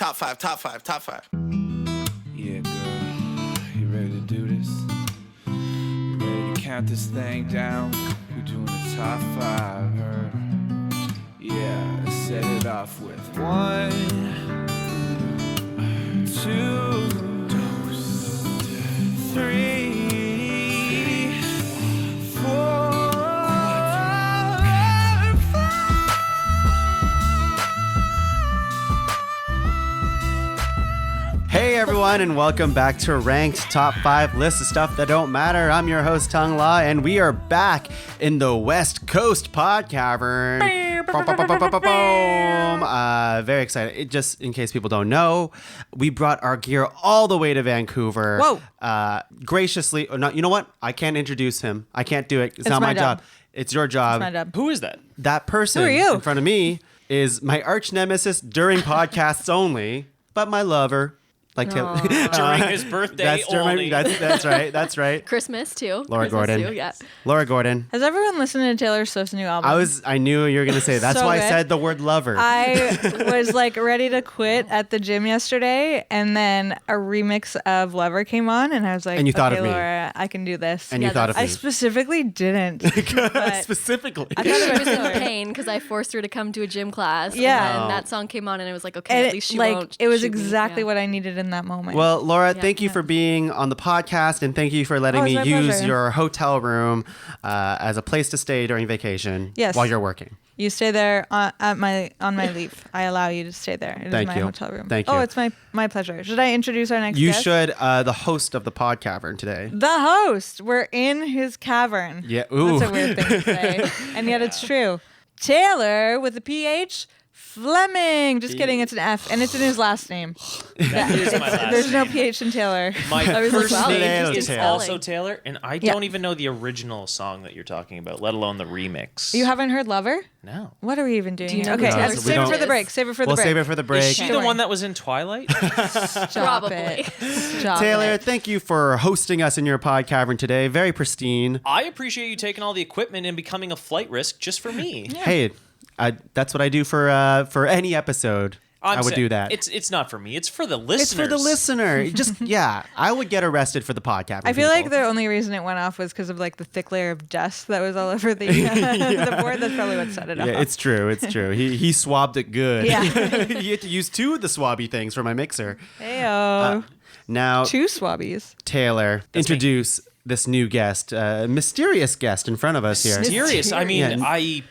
Top five. Yeah, girl. You ready to do this? You ready to count this thing down? We're doing the top 5, her. Yeah, let's set it off with 1, 2, 3, 4. Hey everyone, and welcome back to Ranked Top 5 List of Stuff That Don't Matter. I'm your host, Tuong La, and we are back in the West Coast PodCavern. Very excited. Just in case people don't know, we brought our gear all the way to Vancouver. Whoa. Graciously, no, you know what? I can't introduce him. I can't do it. It's not my job. It's your job. It's my job. Who is that? That person Who are you? in front of me is my arch nemesis during podcasts only, but my lover. Like During his birthday only. That's right. Christmas too. Laura Christmas Gordon. Too, yeah. Laura Gordon. Has everyone listened to Taylor Swift's new album? I knew you were gonna say. That's So why I good. said the word lover. I was like ready to quit at the gym yesterday, and then a remix of Lover came on, and I was like, And you thought okay, of me. Laura, I can do this. and you thought of me. I specifically didn't. but Specifically. I She thought was it in was pain because I forced her to come to a gym class. Yeah. And that song came on, and I was like, okay, and at least she like won't. it was shoot me. exactly Yeah. what I needed in that moment. Well, Laura, Yeah. thank you for being on the podcast, and thank you for letting Oh, me it's my use pleasure. your hotel room as a place to stay during vacation. Yes. While you're working. you stay there on my leave. I allow you to stay there. It is Thank my you. hotel room. Thank Oh, you. it's my pleasure. Should I introduce our next You guest? should. The host of the PodCavern today. The host. We're in his cavern. Yeah. Ooh. That's a weird thing to say. And yet it's true. Taylor with a PH. Fleming. Just kidding. It's an F. And it's in his last name. That is my last There's no name. PH in Taylor. My I was like, first wow, name interesting is spelling. also Taylor, and I don't even know the original song that you're talking about, let alone the remix. You haven't heard Lover? No. What are we even doing Do you here? know Okay, who Taylor save it Swift for the is? break. Save it for the We'll break. save it for the break. Is she the one that was in Twilight? Stop Probably. it. Stop Taylor, it. thank you for hosting us in your PodCavern today. Very pristine. I appreciate you taking all the equipment and becoming a flight risk just for me. Hey, that's what I do for any episode. I would do that. It's not for me. It's for the listeners. It's for the listener. Just I would get arrested for the podcast. I feel like the only reason it went off was because of like the thick layer of dust that was all over the the board. That's probably what set it off. Yeah, it's true. It's true. He swabbed it good. Yeah. He had to use 2 of the swabby things for my mixer. Heyo. Now, 2 swabbies. Taylor, introduce this new guest, mysterious guest in front of us here. Mysterious. I mean, Yeah. I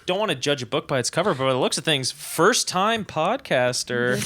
don't want to judge a book by its cover, but by the looks of things, first-time podcaster,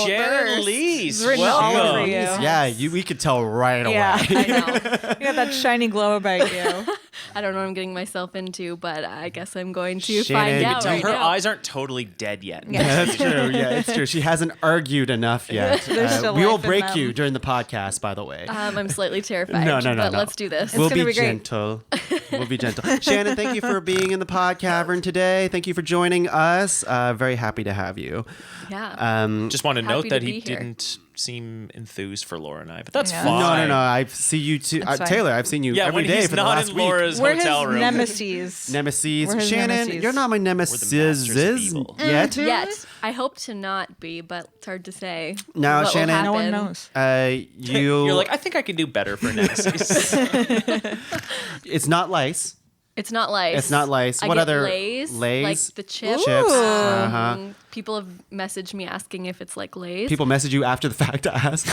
Shannon Leis. It's written all over Welcome. you. Yeah, we could tell right away. Yeah. I know. You got that shiny glow about you. I don't know what I'm getting myself into, but I guess I'm going to Shannon, find you out Tell right her now. eyes aren't totally dead yet. Yeah, that's true. Yeah, it's true. She hasn't argued enough yet. There's still We will life in break them. you during the podcast, by the way. I'm slightly terrified. No. But let's do this. We'll gonna be be great. gentle. We'll be gentle. Shannon, thank you for being in the PodCavern today. Thank you for joining us. Very happy to have you. Yeah. Just want to Happy note to that be he here. didn't seem enthused for Laura and I, but that's Yeah. fine. No. I see you too. That's fine. Taylor, I've seen you Yeah, every when day he's for the not last in week. Laura's We're hotel his room. nemesis. Nemesis. We're his Shannon, nemesis. you're not my masters of nemesis evil. yet. Yet. I hope to not be, but it's hard to say. Now, what will Shannon- No one happen. knows. You're You're like, I think I can do better for Nemesis. it's not lice. It's not lice. It's not lice. I What get other Lay's, Lays? like the chips. Chips. Uh-huh. People have messaged me asking if it's like Lay's. People message you after the fact to ask.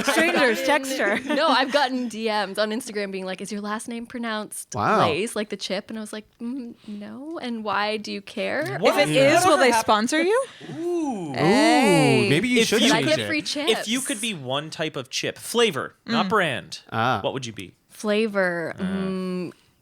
Strangers, text her. No, I've gotten DMs on Instagram being like, "Is your last name pronounced Wow. Lay's, like the chip?" And I was like, "No." And why do you care? What? If it Yeah. is, will they Whatever sponsor you? Ooh. Hey. Ooh, maybe you If should you I change get it. free chips. If you could be one type of chip, flavor, not brand, what would you be? flavor,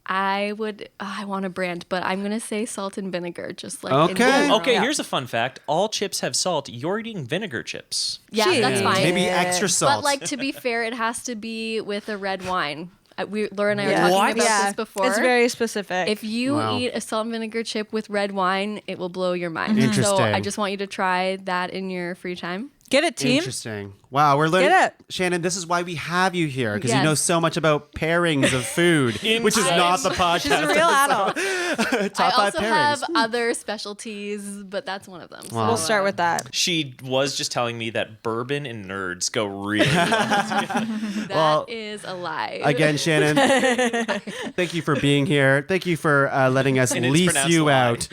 I want a brand, but I'm gonna say salt and vinegar, just like in Okay. general. Okay, Yeah. here's a fun fact. All chips have salt. You're eating vinegar chips. Yeah, that's Jeez. fine. Maybe extra salt. But like to be fair, it has to be with a red wine. Laura and I were Yeah. talking What? about Yeah. this before. It's very specific. If you Wow. eat a salt and vinegar chip with red wine, it will blow your mind. Interesting. So I just want you to try that in your free time. Get it, team. Interesting. Wow, we're learning. Get it. Shannon, this is why we have you here, because you Yes. know so much about pairings of food, which is not the podcast. She's a real adult. Top I 5 also pairings. have other specialties, but that's one of them. So, We'll start with that. She was just telling me that bourbon and nerds go really well. That is a lie. Again, Shannon, thank you for being here. Thank you for letting us And it's lease pronounced you lie. out.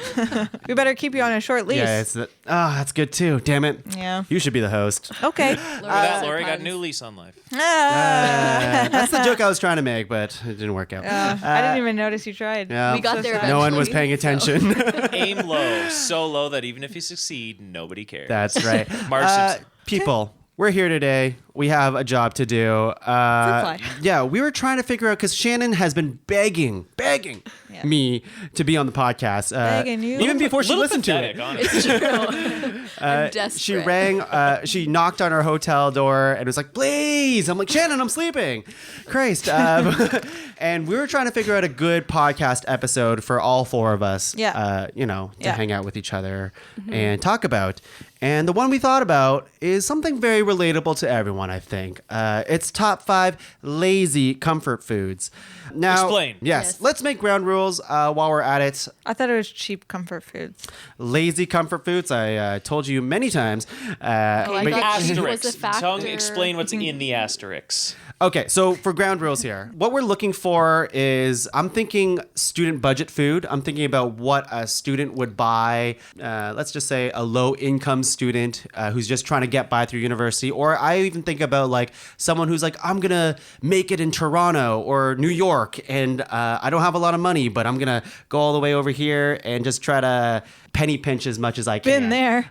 We better keep you on a short leash. Yeah, that's good too. Damn it. Yeah. You should be the host. Okay. With that, Lori got a new lease on life. That's the joke I was trying to make, but it didn't work out. I didn't even notice you tried. Yeah. We got there No one was eventually, paying so- attention. Aim low, so low that even if you succeed, nobody cares. That's right. Marge Simpson. People, we're here today. We have a job to do. fly. Yeah, we were trying to figure out, because Shannon has been begging Yeah. me to be on the podcast. Begging you? Even before she Little listened pathetic, to it. honestly. It's true. I'm desperate. She rang, she knocked on our hotel door and was like, please. I'm like, Shannon, I'm sleeping. Christ. And we were trying to figure out a good podcast episode for all 4 of us, Yeah. to Yeah. hang out with each other and talk about. And the one we thought about is something very relatable to everyone, I think. It's top 5 lazy comfort foods. Now, Explain. Yes. Yes. Let's make ground rules while we're at it. I thought it was cheap comfort foods. Lazy comfort foods. I told you many times. I but- thought cheap was Asterix. a factor. Tongue, explain what's in the asterix. Okay, so for ground rules here, what we're looking for is, I'm thinking student budget food. I'm thinking about what a student would buy. Let's just say a low income student who's just trying to get by through university. Or I even think about like someone who's like, I'm gonna make it in Toronto or New York, and I don't have a lot of money, but I'm gonna go all the way over here and just try to penny pinch as much as I can. Been there.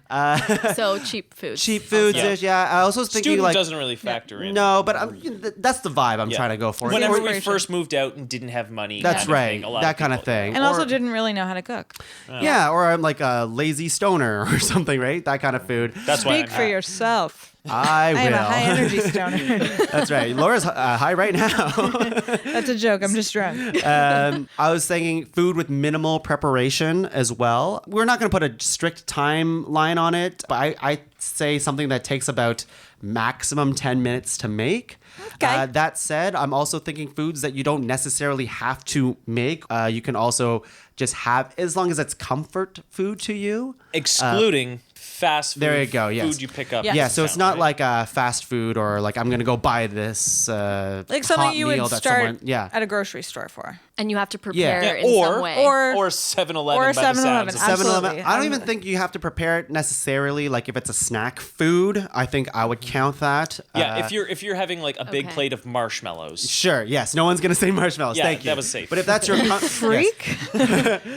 So cheap foods. Cheap foods, Yeah. I also was thinking Student like, doesn't really factor in. no, but that's the vibe I'm Yeah. trying to go for. Whenever Or- we Inspiration. first moved out and didn't have money. That's kind of right. thing, a lot That kind of people- thing. And also Or- didn't really know how to cook. Yeah, or I'm like a lazy stoner or something, right? That kind of food. That's why Speak for yourself. I will. I am a high energy stoner. That's right. Laura's high right now. That's a joke. I'm just drunk. I was thinking food with minimal preparation as well. We're not going to put a strict timeline on it, but I say something that takes about maximum 10 minutes to make. Okay. That said, I'm also thinking foods that you don't necessarily have to make. You can also just have, as long as it's comfort food to you. Excluding fast food. There you go, yes. Food you pick up. Yeah. Yeah, so it's Discount, not right? like fast food or like I'm gonna go buy this Like something hot you meal would that start someone, yeah. at a grocery store for. And you have to prepare Yeah. in or, some way. Or 7-Eleven Or by the 7-Eleven, sounds of it. absolutely. 7-Eleven. I don't even think you have to prepare it necessarily. Like if it's a snack food, I think I would count that. Yeah, if you're having like a big Okay. plate of marshmallows. Sure. Yes. No one's gonna say marshmallows. Yeah, Thank you. that was safe. But if that's your Freak?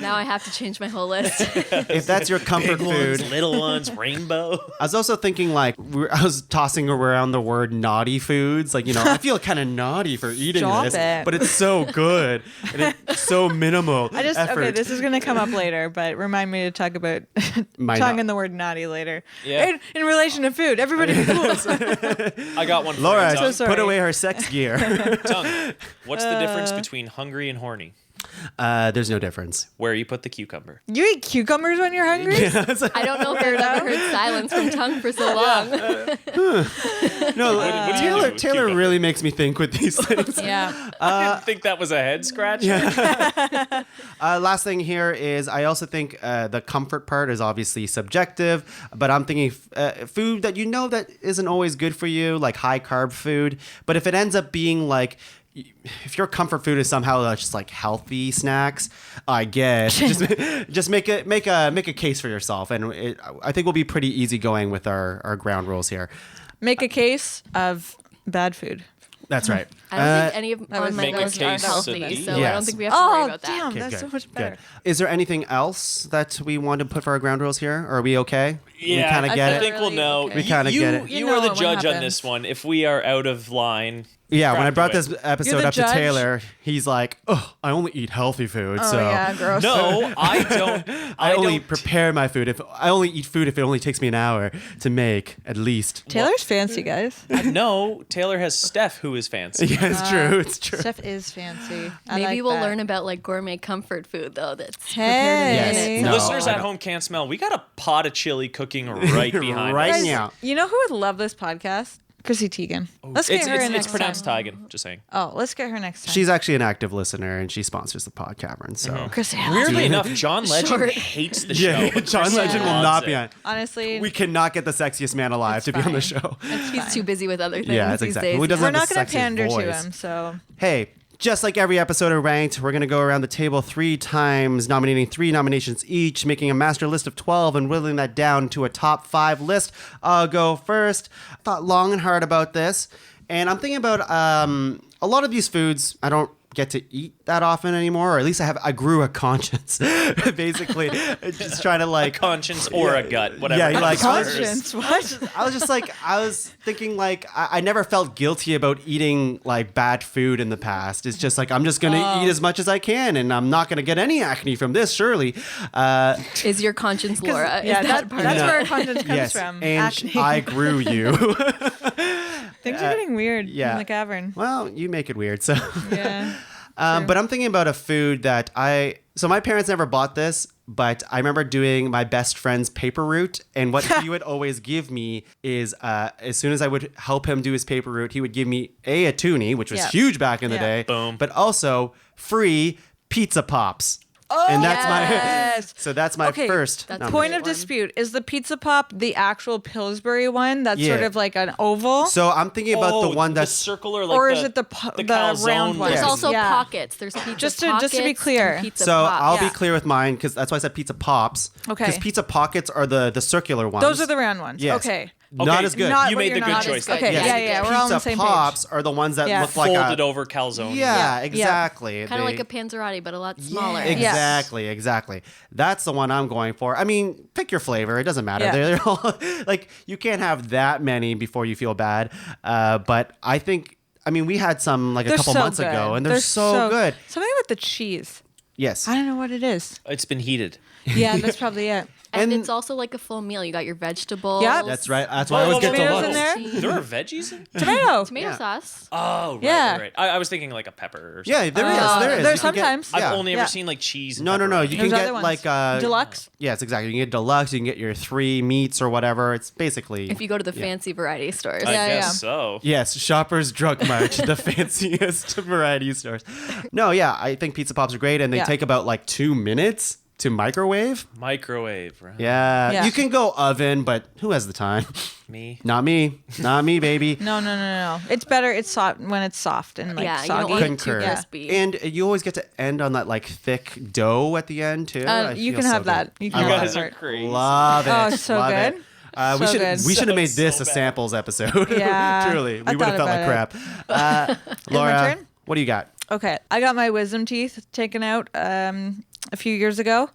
Now I have to change my whole list. if that's your comfort Big food, ones, little ones, rainbow. I was also thinking like I was tossing around the word naughty foods. Like I feel kind of naughty for eating Stop this, it. but it's so good and it's so minimal effort. Okay, this is gonna come up later, but remind me to talk about My tongue no- and the word naughty later. Yeah. In relation to food, everybody. I got one for Laura, you, Tongue. sorry. put away her sex gear. Tongue. What's the difference between hungry and horny? There's no difference. Where you put the cucumber. You eat cucumbers when you're hungry? I don't know if I've ever heard silence from tongue for so long. No, what do you do with Taylor cucumber? really makes me think with these things. Yeah. I didn't think that was a head scratch. Last thing here is I also think the comfort part is obviously subjective, but I'm thinking food that that isn't always good for you, like high carb food. But if it ends up being like, if your comfort food is somehow just like healthy snacks, I guess just make a case for yourself, and I think we'll be pretty easygoing with our ground rules here. Make a case of bad food. That's right. I don't think any of was on my Make a list are case healthy, of so I Yes. don't think we have to worry Oh, about that. damn, Okay, that's good, so much better. good. Is there anything else that we want to put for our ground rules here? Are we okay? Yeah, we kind of I get I it. think we'll Really? know. Okay. We kinda You- get it. You You are know the what judge on happens. this one. If we are out of line. Yeah, when I crack brought to this it. episode You're the up to judge? Taylor, he's like, "Oh, I only eat healthy food, Oh so yeah, gross. No, I don't. I only don't- prepare my food. If I only eat food if it only takes me an hour to make, at least." Taylor's fancy, guys. No, Taylor has Steph, who is fancy. It's true. It's true. Chef is fancy. I Maybe like we'll that. learn about like gourmet comfort food though. That's Hey. prepared in Yes. minutes. No, Listeners I at don't. home can't smell. We got a pot of chili cooking right behind Right us. now. You know who would love this podcast? Chrissy Teigen. Let's get her in It's next pronounced time. Tigan. Just saying. Oh, let's get her next time. She's actually an active listener, and she sponsors the PodCavern. So Chrissy. Weirdly enough, John Legend Short. hates the show. yeah, John Chrissy Legend will loves not it. be on. Honestly, We cannot get the sexiest man alive It's to be on the fine. show. He's too busy with other things Yeah, that's these exactly. days. Who doesn't we're have not the going to sexiest pander voice. to him. So Hey, just like every episode of Ranked, we're going to go around the table 3 times, nominating 3 nominations each, making a master list of 12 and whittling that down to a top 5 list. I'll go first. I thought long and hard about this, and I'm thinking about a lot of these foods I don't get to eat that often anymore, or at least I grew a conscience, basically. Just trying to like... Conscience or a gut, whatever. Yeah, like, conscience. What? I was just like, I was thinking like, I never felt guilty about eating like bad food in the past. It's just like, I'm just going to eat as much as I can, and I'm not going to get any acne from this, surely. Is your conscience Laura? Is Yeah, that part that's of it? where our conscience comes Yes, from. and Acne. I grew you. Things are getting weird yeah. in the cavern. Well, you make it weird, so. Yeah. But I'm thinking about a food that so my parents never bought this, but I remember doing my best friend's paper route, and what he would always give me is, as soon as I would help him do his paper route, he would give me a toonie, which was Yeah. huge back in the Yeah. day, Boom. but also free pizza pops. And that's yes. so that's my Okay, first. that's nomination. Point Great of one. dispute. Is the pizza pop the actual Pillsbury one that's Yeah. sort of like an oval? So I'm thinking about the one that's circular, like or the, is it the calzone round one? There's Yes. also Yeah. pockets. There's pizza Just to be pockets clear. and pizza so pops. I'll Yeah. be clear with mine because that's why I said pizza pops. Okay. Because pizza pockets are the circular ones. Those are the round ones. Yes. Okay. Not Okay, as good. Not You what made you're the good not choice as then. Okay. Yes. Yeah, yeah. We're all on Pizza the same pops page. are the ones that Yeah. look like folded a, over calzone. Yeah, Yeah. exactly. Kind of They- like a panzerotti, but a lot smaller. Exactly, exactly. That's the one I'm going for. I mean, pick your flavor. It doesn't matter. Yeah. They're all like you can't have that many before you feel bad. But I think we had some like a They're couple so months good. ago, and they're so good. Something with the cheese. Yes. I don't know what it is. It's been heated. Yeah, that's probably it. And And- it's also like a full meal. You got your vegetables. Yep. That's right. That's why I always get tomatoes the in looks. there? Cheese. There are veggies in Tomato. Tomato Yeah. sauce. Oh, right, Yeah. right. I was thinking like a pepper or something. Yeah, there is. There is. There's You can get- sometimes. I've yeah. only Yeah. ever seen like cheese. And No. pepper. You can There's get other ones. like Deluxe. Yes, exactly. You can get deluxe. You can get your 3 meats or whatever. It's basically. If you go to the fancy variety stores. I Yeah, guess yeah. so. Yes, Shoppers Drug Mart, the fanciest variety stores. No, yeah, I think pizza pops are great, and they Yeah. take about like 2 minutes to microwave. Microwave, right? Yeah. Yeah. You can go oven, but who has the time? Me. Not me, baby. No. It's better. It's soft when it's soft and like Yeah, you don't soggy. want it too Concur. crispy. And you always get to end on that like thick dough at the end too. I You feel can so have that. good. You can I have love guys that are part. crazy. Love it. Oh, it's so Love good. It. So good. We should have made So this a bad. samples episode. Yeah, Truly, I we would have thought felt like about crap. Laura, turn? what do you got? Okay, I got my wisdom teeth taken out a few years ago.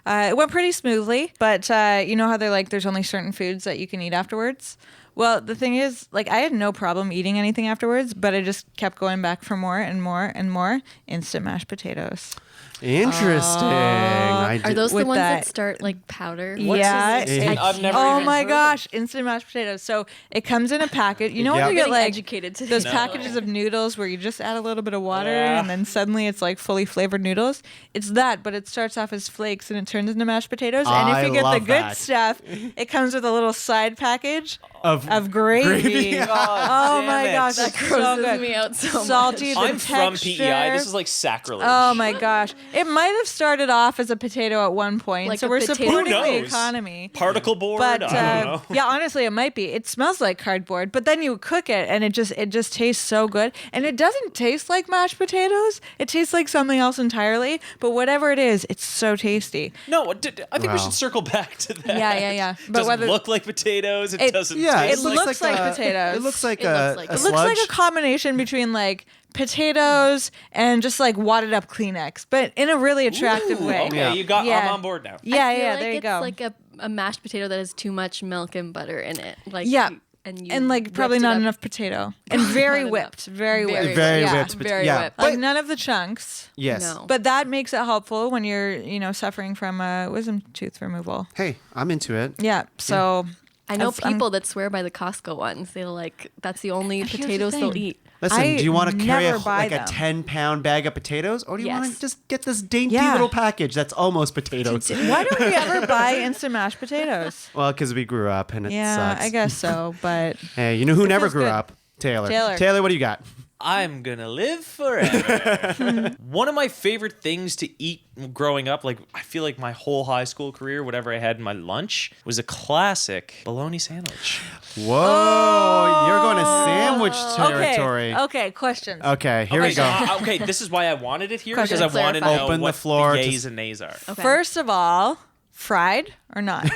It went pretty smoothly, but you know how they're like, there's only certain foods that you can eat afterwards? Well, the thing is, like, I had no problem eating anything afterwards, but I just kept going back for more and more and more. Instant mashed potatoes. Interesting. Are those the With ones that that- start like powder? Yeah, What's this? it's- I've never Oh even my heard of gosh, instant mashed potatoes. So it comes in a packet. You know Yep. when you get Getting like educated today. those No. packages of noodles where you just add a little bit of water Yeah. and then suddenly it's like fully flavored noodles? It's that, but it starts off as flakes and it turns into mashed potatoes. And I if you get the love good that. stuff, it comes with a little side package of gravy. Gravy. Oh damn my it. gosh, That it's so grosses good. me out so much. Salty, the I'm from texture. PEI. This is like sacrilege. Oh my gosh. It might have started off as a potato at one point. Like so a we're potato supporting Who the knows? economy. Particle board. But I don't know. yeah, honestly, it might be. It smells like cardboard, but then you cook it, and it just tastes so good. And it doesn't taste like mashed potatoes. It tastes like something else entirely. But whatever it is, it's so tasty. No, I think we Wow. should circle back to that. Yeah. It But doesn't whether look like potatoes. It It- doesn't. Yeah, taste it looks like a- potatoes. It looks like It a, looks like a it. it looks like sludge. a combination between like potatoes and just like wadded up Kleenex, but in a really attractive way. Okay, Yeah. you got. Yeah. I'm on board now. Yeah, I feel like there you it's go. like a mashed potato that has too much milk and butter in it. Like Yeah. and like probably whipped it not up. enough potato and very Not enough. whipped, very whipped. Very yeah. whipped. Very yeah. whipped. Like none of the chunks. Yes. No. But that makes it helpful when you're, suffering from wisdom tooth removal. Hey, I'm into it. Yeah. So I know that's- I'm- people that swear by the Costco ones. They're like, that's the only Here's the potatoes they'll thing. eat. Listen, I do you want to carry never buy like a them. 10-pound bag of potatoes, or do you want Yes. to just get this dainty Yeah. little package that's almost potatoes? Why don't we ever buy instant mashed potatoes? Well, because we grew up and it Yeah, sucks. I guess so, but Hey, you know who never feels grew good. up? Taylor. Taylor. What do you got? I'm gonna live forever. One of my favorite things to eat growing up, like I feel like my whole high school career, whatever I had in my lunch, was a classic bologna sandwich. Whoa, you're going to sandwich territory. Okay, questions. Okay, here we So, go. okay, this is why I wanted it here, Question. because I wanted to Clarify. know Open the what floor the to- yays and nays are. Okay. First of all, fried or not?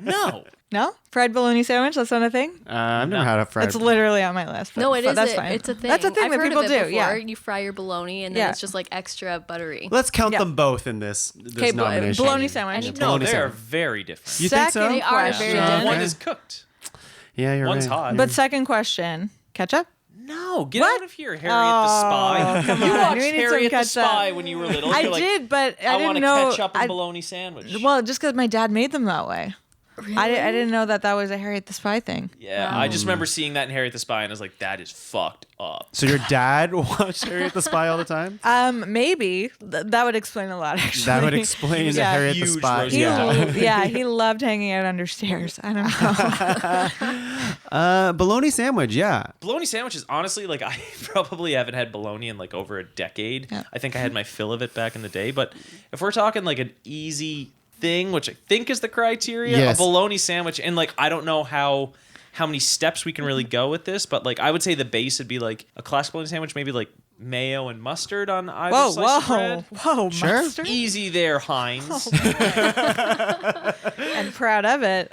No. No? Fried bologna sandwich? That's not a thing? I've never had a fried. It's literally on my list. But No, it is. That's fine. It's a thing. That's a thing I've that heard people of it do. before. Yeah. You fry your bologna and then Yeah. it's just like extra buttery. Let's count Yeah. them both in this Okay, nomination. bologna sandwich. And No, Bologna they are sandwich. very different. You think so? Second They are very question. different. One is cooked. Yeah, you're One's right. hot. But second question, ketchup? No, get What? out of here, Harriet the Spy. come You on. watched We need some Harriet the ketchup. Spy when you were little. I You're like, did, but I I want didn't a know. ketchup and bologna sandwich. Well, just because my dad made them that way. I didn't know that was a Harriet the Spy thing. Yeah, I just remember seeing that in Harriet the Spy, and I was like, that is fucked up. So your dad watched Harriet the Spy all the time? Maybe that would explain a lot. Actually, That would explain the Yeah. Harriet the Huge Spy. roast Yeah. He loved hanging out under stairs. I don't know. Bologna sandwich, yeah. Bologna sandwiches, honestly, like I probably haven't had bologna in like over a decade. Yeah. I think I had my fill of it back in the day. But if we're talking like an easy thing, which I think is the criteria, Yes. a bologna sandwich, and like I don't know how many steps we can really go with this, but like I would say the base would be like a classic bologna sandwich, maybe like mayo and mustard on either Whoa, slice of bread. whoa, Sure. mustard, Easy there, Heinz. and proud of it.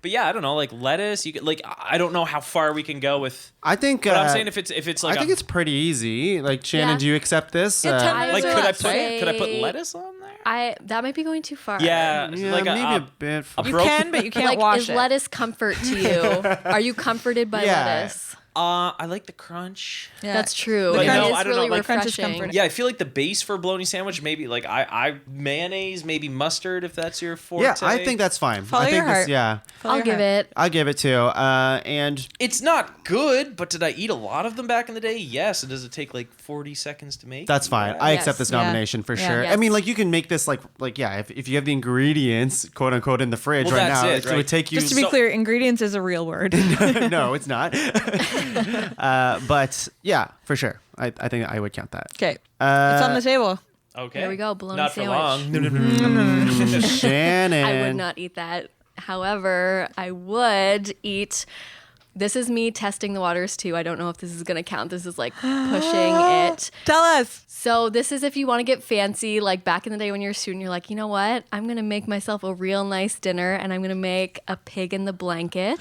But yeah, I don't know, like lettuce. You could like I don't know how far we can go with. I think. But I'm saying if it's like I think it's pretty easy. Like Shannon, Yeah. do you accept this? Yeah, 10 I minutes like or could I less, put right? could I put lettuce on there? That might be going too far. Yeah, yeah, like maybe a bit. a You broken- can, but you can't Like, wash is it. lettuce comfort to you? Are you comforted by Yeah. lettuce? I like the crunch. Yeah. That's true. Like, That no, is I don't know, really like, crunch is refreshing. comforting. Yeah, I feel like the base for a bologna sandwich, maybe like I mayonnaise, maybe mustard if that's your forte. Yeah, I think that's fine. Follow I think your heart. yeah. Follow I'll your give heart. it. I'll give it to. And it's not good, but did I eat a lot of them back in the day? Yes. And does it take like 40 seconds to make? that's fine. I accept this Yeah. nomination for Yeah. sure. I Yes. mean, like you can make this like yeah. If you have the ingredients, quote unquote, in the fridge Well, right that's now, it, it right? would take you. Just to be So- clear, ingredients is a real word. No, it's not. But yeah, for sure. I think I would count that. Okay, it's on the table. Okay. There we go, bologna Not sandwich. for long. Shannon. I would not eat that. However, I would eat. This is me testing the waters too. I don't know if this is going to count. This is like pushing it. Tell us. So this is if you want to get fancy, like back in the day when you're a student, you're like, you know what? I'm going to make myself a real nice dinner and I'm going to make a pig in the blanket.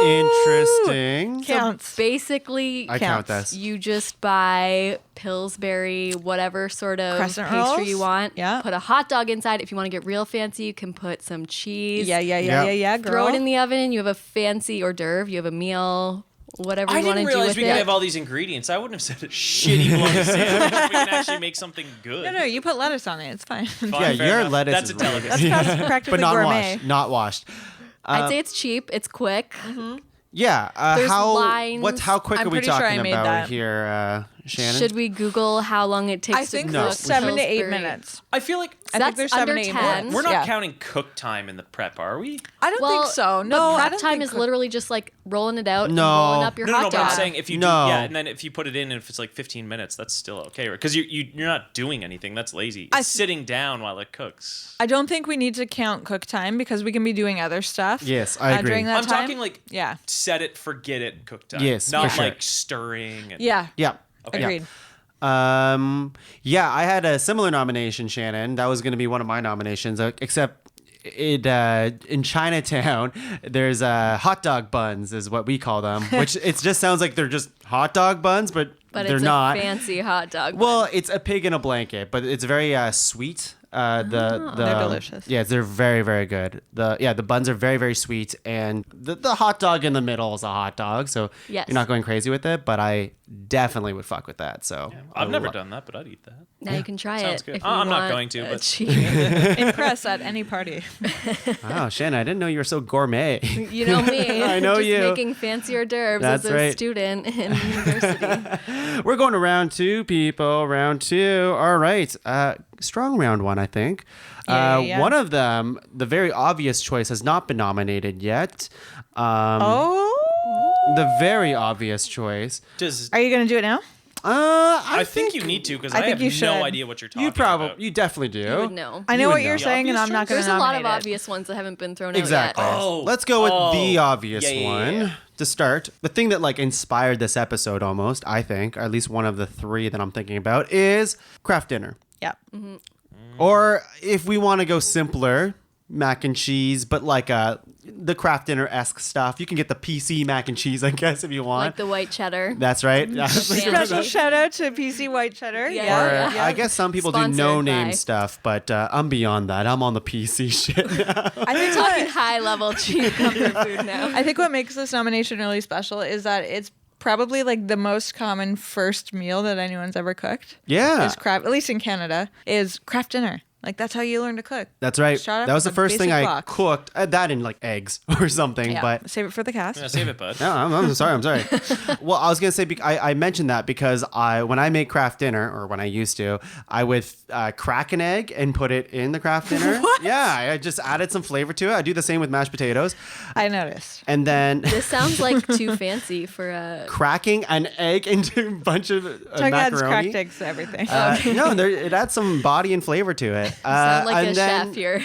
Interesting. Counts. I Basically, count counts. this. you just buy Pillsbury, whatever sort of Crescent pastry rolls? you want. Yeah. Put a hot dog inside. If you want to get real fancy, you can put some cheese. Yeah. Girl. Throw it in the oven. You have a fancy hors d'oeuvre. You have a meal. Whatever I you want to didn't do realize with we it. could have all these ingredients. I wouldn't have said a shitty bologna sandwich. We can actually make something good. No, you put lettuce on it. It's fine. Fine, Yeah, fair your enough. lettuce That's is a really delicacy. good. That's practically But not gourmet. washed. Not washed. I'd say it's cheap. It's quick. Yeah. There's how lines. how quick I'm are we pretty sure I talking made about that. here, Shannon? Should we Google how long it takes I to think cook there's 7 to 8 Pillsbury? minutes. I feel like I think That's there's under 7 to 8 10. minutes. we're not Yeah. counting cook time in the prep, are we? I don't Well, think so. but No, I prep don't time think is cook- literally just like rolling it out No. and rolling up your No, hot but dog. I'm saying if you No. do, yeah, and then if you put it in and if it's like 15 minutes, that's still okay, right? Because you're not doing anything. That's lazy. I It's th- sitting down while it cooks. I don't think we need to count cook time because we can be doing other stuff. Yes, I agree. During that I'm time. talking like Yeah. set it, forget it, cook time. Yes, not for sure. like stirring. And, Yeah. Yeah. Okay. Agreed. Yeah, I had a similar nomination, Shannon. That was going to be one of my nominations, except in Chinatown, there's hot dog buns, is what we call them, which it just sounds like they're just hot dog buns, but But they're it's not. a fancy hot dog. Well, it's a pig in a blanket, but it's very sweet. The They're delicious. Yeah, they're very very good. The buns are very very sweet, and the hot dog in the middle is a hot dog, so Yes. you're not going crazy with it. But I definitely would fuck with that. So I've never done that, but I'd eat that. Now you can try Sounds it. good. If you I'm not want going to, a but- cheat. Impress at any party. Wow, Shannon, I didn't know you were so gourmet. You know me. I know just you. making fancy hors d'oeuvres That's as a right. student in university. We're going to round 2, people. Round 2. All right. Strong round 1, I think. Yeah. One of them, the very obvious choice, has not been nominated yet. The very obvious choice. Are you going to do it now? I I think you need to because I I think have you should. no idea what you're talking you about. definitely do. You would know. I know You what would you're know. saying, and I'm not going There's to a lot nominate of it. obvious ones that haven't been thrown Exactly. out yet. Oh. Let's go with the Oh. obvious one Yeah. to start. The thing that like inspired this episode almost, I think, or at least one of the 3 that I'm thinking about, is craft dinner. Yeah. Or if we want to go simpler, mac and cheese, but like the craft dinner-esque stuff. You can get the PC mac and cheese, I guess, if you want. Like the white cheddar. That's right. Special shout out to PC White Cheddar. Yeah. Or I guess some people do Sponsored no-name by- stuff, but I'm beyond that. I'm on the PC shit now. I think Talking high level cheap comfort food now. I think what makes this nomination really special is that it's probably like the most common first meal that anyone's ever cooked. Yeah. Is craft, at least in Canada, is craft dinner. Like that's how you learn to cook. That's right. Start off That was the with a first thing basic I box. cooked. That and like eggs or something, Yeah. but... Save it for the cast. Yeah, save it, bud. No, I'm sorry. I'm sorry. Well, I was gonna say I mentioned that because when I make craft dinner, or when I used to, I would crack an egg and put it in the craft dinner. What? Yeah, I just added some flavor to it. I do the same with mashed potatoes, I noticed. and then This sounds like too fancy for a. cracking an egg into a bunch of Chuck adds macaroni. cracked eggs to everything. No, it adds some body and flavor to it. Sound like and a then- chef here.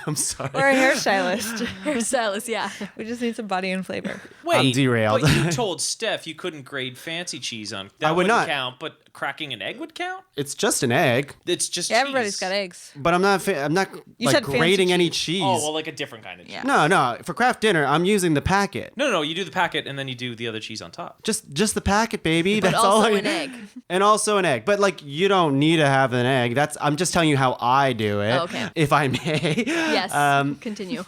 I'm sorry. or a hairstylist. Hairstylist, yeah. We just need some body and flavor. Wait, I'm derailed. But you told Steph you couldn't grade fancy cheese on. That I would wouldn't not. count, but cracking an egg would count. It's just an egg, It's just Everybody's cheese. got eggs. but I'm not You like said fancy grating any cheese. cheese. Oh, well, like a different kind of cheese. Yeah. No, for craft dinner, I'm using the packet. No, you do the packet and then you do the other cheese on top. Just the packet, baby. But That's all. also an egg. And also an egg. But like you don't need to have an egg. I'm just telling you how I do it. Oh, okay. If I may. Yes. Continue.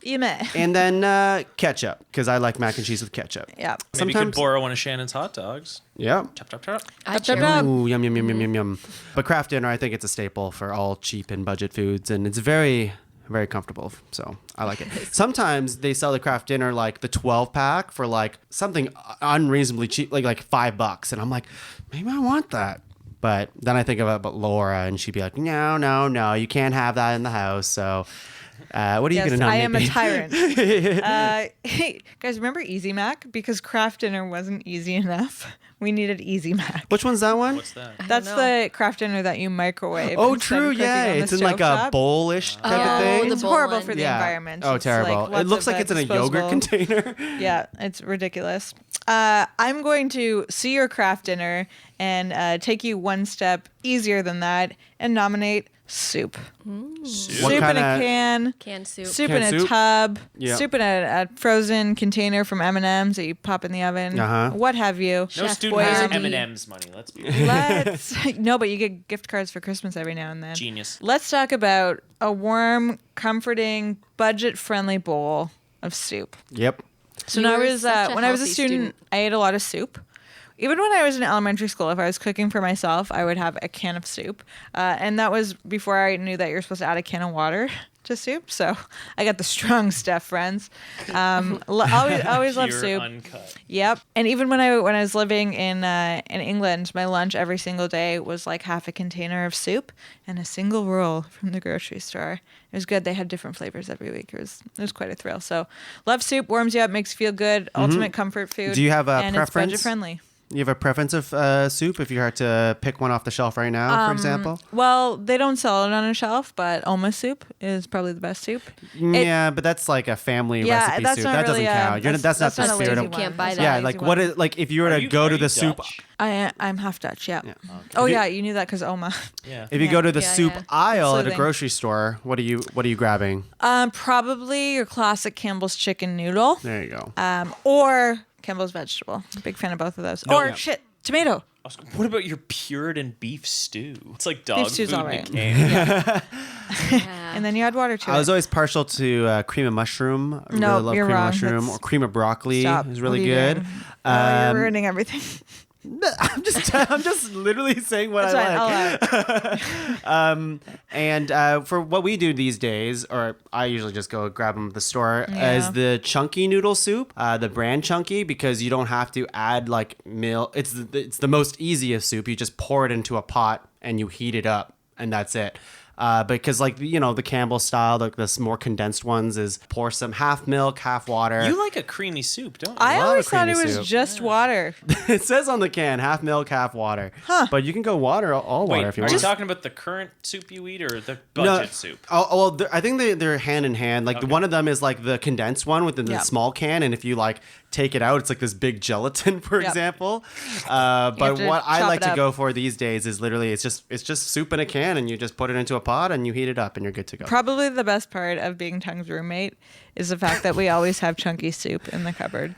You may. And then ketchup, because I like mac and cheese with ketchup. Yeah. Maybe you could borrow one of Shannon's hot dogs. Yeah. Chop, chop, chop. I Chop, cheer. chop. Ooh, yum, yum, yum, yum, yum, yum. But craft dinner, I think it's a staple for all cheap and budget foods. And it's very, very comfortable. So I like it. Sometimes they sell the craft dinner like the 12 pack for like something unreasonably cheap, like $5. And I'm like, maybe I want that. But then I think about Laura and she'd be like, no, you can't have that in the house. So what are you Yes, going to I nominate? am a me? tyrant. Hey, guys, remember Easy Mac? Because craft dinner wasn't easy enough. We needed Easy Mac. Which one's that one? What's that? That's know. the craft dinner that you microwave. Oh, instead of true. cooking Yeah. on the It's in like a stovetop. bowl-ish type Oh, of thing. the It's bowl horrible one. for the environment. Oh, It's terrible. like It looks lots like of it's in a yogurt disposable- container. Yeah, it's ridiculous. I'm going to see your craft dinner and take you one step easier than that and nominate soup. What Soup in a kinda- can. Canned soup. Soup Canned in a soup? tub, Yeah. soup in a frozen container from M&M's that you pop in the oven, Uh-huh. what have you. No Chef student has Boyardee. M&M's money. Let's be Let's no, but you get gift cards for Christmas every now and then. genius. Let's talk about a warm, comforting, budget-friendly bowl of soup. Yep. So You when I were was such a when I was a healthy student, I ate a lot of soup. Even when I was in elementary school, if I was cooking for myself, I would have a can of soup, and that was before I knew that you're supposed to add a can of water to soup. So I got the strong stuff, friends. Always love Pure soup. uncut. Yep. And even when I was living in England, my lunch every single day was like half a container of soup and a single roll from the grocery store. It was good. They had different flavors every week. It was quite a thrill. So love soup, warms you up, makes you feel good. Ultimate comfort food. Do you have a and preference? It's budget friendly. You have a preference of soup if you had to pick one off the shelf right now, for example? Well, they don't sell it on a shelf, but Oma soup is probably the best soup. Yeah, but that's like a family Yeah, recipe that's soup. not That really doesn't count. That's not the not a spirit lazy of. You can't one. buy That's that. Yeah, not a like lazy what one. is like if you were Are to you- go are to you the soup. Dutch? I'm half Dutch. Yeah. Oh yeah, you knew that because Oma. Yeah. If you go to the Yeah, soup yeah. aisle at a Soothing. grocery store, what are you grabbing? Probably your classic Campbell's chicken noodle. There you go. Or Campbell's vegetable. Big fan of both of those. Or yeah. tomato. What about your Puritan beef stew? It's like dog stew's food all in a right. can. Yeah. And then you add water to I it. was always partial to cream of mushroom. I No, really love you're cream wrong. of mushroom That's- or cream of broccoli Stop. is What really are you good. doing? Oh, you're ruining everything. I'm just literally saying what That's I fine. like. I'll allow it. And for what we do these days, or I usually just go grab them at the store, Yeah. is the chunky noodle soup, the brand chunky, because you don't have to add like milk. It's the most easiest soup. You just pour it into a pot and you heat it up, and that's it. Because like the Campbell style, like this more condensed ones is pour some half milk, half water. You like a creamy soup, don't you? I love always a thought it creamy was soup. just water. It says on the can half milk, half water. But you can go all water Wait, if you are want. you talking about the current soup you eat or the budget soup? Oh, well, I think they're hand in hand. Like one of them is like the condensed one within the Yeah. small can, and if you like take it out, it's like this big gelatin, for Yep. example. But to what I chop like it to up. go for these days is literally it's just soup in a can, and you just put it into a pot and you heat it up, and you're good to go. Probably the best part of being Tung's roommate is the fact that we always have chunky soup in the cupboard.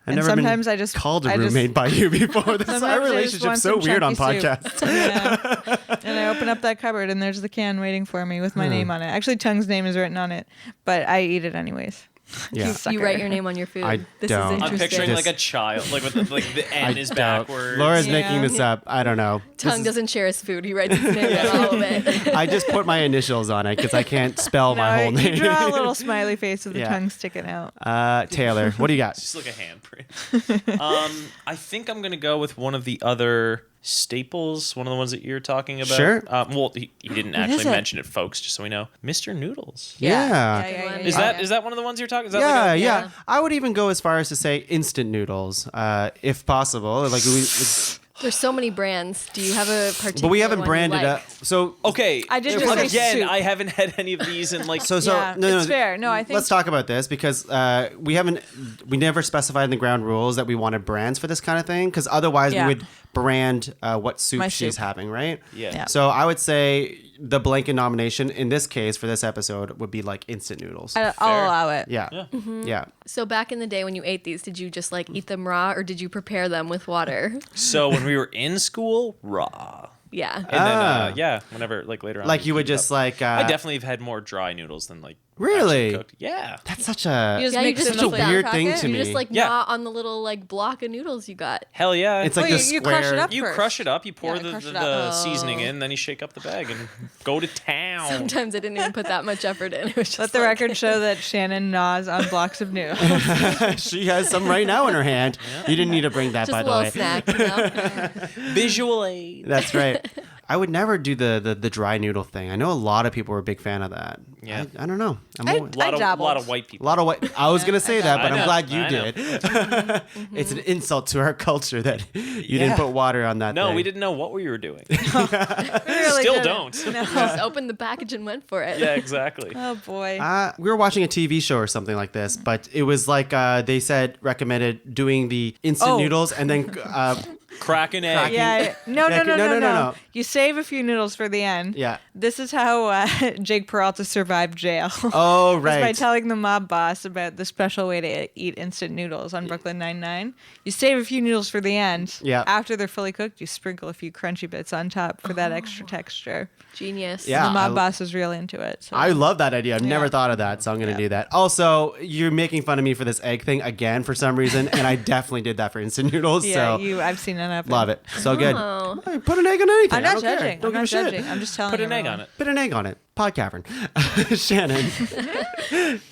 I've And never sometimes been I just called a I just- roommate by you before. This Sometimes our I just relationship's want so some weird on chunky soup. podcasts. Yeah. And I open up that cupboard and there's the can waiting for me with my name on it. Actually, Tung's name is written on it, but I eat it anyways. Yeah. Sucker. You write your name on your food. I This don't. is I'm I'm interesting. picturing Just- like a child, like with the N is backwards. Laura's Yeah. making this up. I don't know. Tongue doesn't share his food. He writes his name on all of it. I just put my initials on it because I can't spell my whole You name. draw a little smiley face with the Yeah. tongue sticking out. Taylor, what do you got? Just like a handprint. I think I'm gonna go with one of the other staples, one of the ones that you're talking about. Sure. Well, he didn't is actually it? mention it, folks, just so we know. Mr. Noodles. Yeah. Is that one of the ones you're talking? Is that Yeah, like a, yeah. Yeah. I would even go as far as to say instant noodles, if possible. Like, There's so many brands. Do you have a particular but we haven't one you branded like? up. So Okay. I did just say again. soup. I haven't had any of these in like. So Yeah, it's fair. No, I think- let's talk about this because we never specified in the ground rules that we wanted brands for this kind of thing because otherwise Yeah. we would brand what soup My she's soup. having, right? Yeah. Yeah. So I would say the blanket nomination in this case for this episode would be like instant noodles. I'll Fair. allow it. Yeah. Yeah. So back in the day when you ate these, did you just like eat them raw or did you prepare them with water? So when we were in school, raw. Yeah. And Ah. then whenever like later on, Like we you would heat it just up. like I definitely have had more dry noodles than like Really? actually cooked. Yeah. that's such a You just Yeah, you make just some such a make that weird packet? thing to You me. just like Yeah. gnaw on the little like block of noodles you got. Hell yeah. It's like Well, the you crush it square. up. You first. crush it up, you pour Yeah, the crush it the up. seasoning in, then you shake up the bag and go to town. Sometimes I didn't even put that much effort in. It was just Let the like- record show that Shannon gnaws on blocks of noodles. She has some right now in her hand. You didn't need to bring that, Just by a the little way. snack, you know? Visual aid. That's right. I would never do the dry noodle thing. I know a lot of people are a big fan of that. Yeah. I don't know. I'm I- always- A lot dabbled. of white a people. lot of what I was gonna say that, but I I'm know. glad you I know. did. It's an insult to our culture that you didn't Yeah. put water on that. No, thing. we didn't know what we were doing. Really Still didn't. don't. Just opened the package and went for it. Yeah, exactly. Oh boy. We were watching a TV show or something like this, but it was like they said recommended doing the instant Oh. noodles and then Crack an egg. Cracking- yeah. No, Yeah, no, no, no, no. no. You save a few noodles for the end. yeah. This is how Jake Peralta survived jail. Oh Was by right. telling the mob boss about the special way to eat instant noodles on Brooklyn Nine-Nine. You save a few noodles for the end. Yeah. After they're fully cooked, you sprinkle a few crunchy bits on top for that extra texture. Genius. Yeah. The mob I- boss was real into it. So. I love that idea. I've never Yeah. thought of that, so I'm going to do that. Also, you're making fun of me for this egg thing again for some reason, and I definitely did that for instant noodles. yeah, so I've seen it happen. love it. So good. Oh. Hey, put an egg on anything. I'm I not don't care. judging. Don't I'm give a not shit. judging. I'm just telling Put an egg everyone. on it. Put an egg on it. PodCavern. Shannon.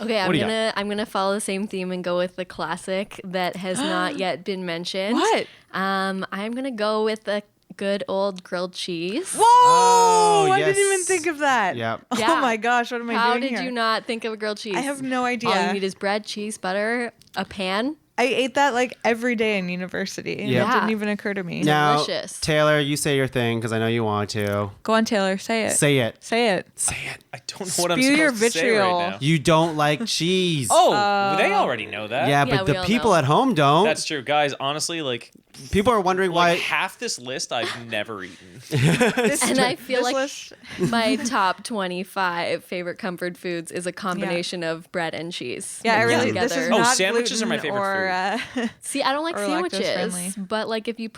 Okay, What do you got? I'm gonna follow the same theme and go with the classic that has not yet been mentioned. What? I'm gonna go with the good old grilled cheese. Whoa! Oh, I didn't yes. even think of that. Yep. Oh Yeah. my gosh, what am I How doing did here? you not think of a grilled cheese? I have no All idea. you need is bread, cheese, butter, a pan. I ate that like every day in university. And Yeah. It didn't even occur to me. Now, Delicious. Taylor, you say your thing because I know you want to. Go on, Taylor. Say it. Say it. Say it. Say it. I don't know what I'm Spew your supposed to say right vitriol. now. You don't like cheese. Oh, they already know that. Yeah, Yeah, but we the all people know. at home don't. That's true, guys. Honestly, like People are wondering why. half this list I've never eaten. And I feel This like list- my top 25 favorite comfort foods is a combination of bread and cheese. Yeah, I mixed really. This is together. Oh, not sandwiches are my gluten favorite or, See, I don't like or sandwiches, lactose-friendly. but like if you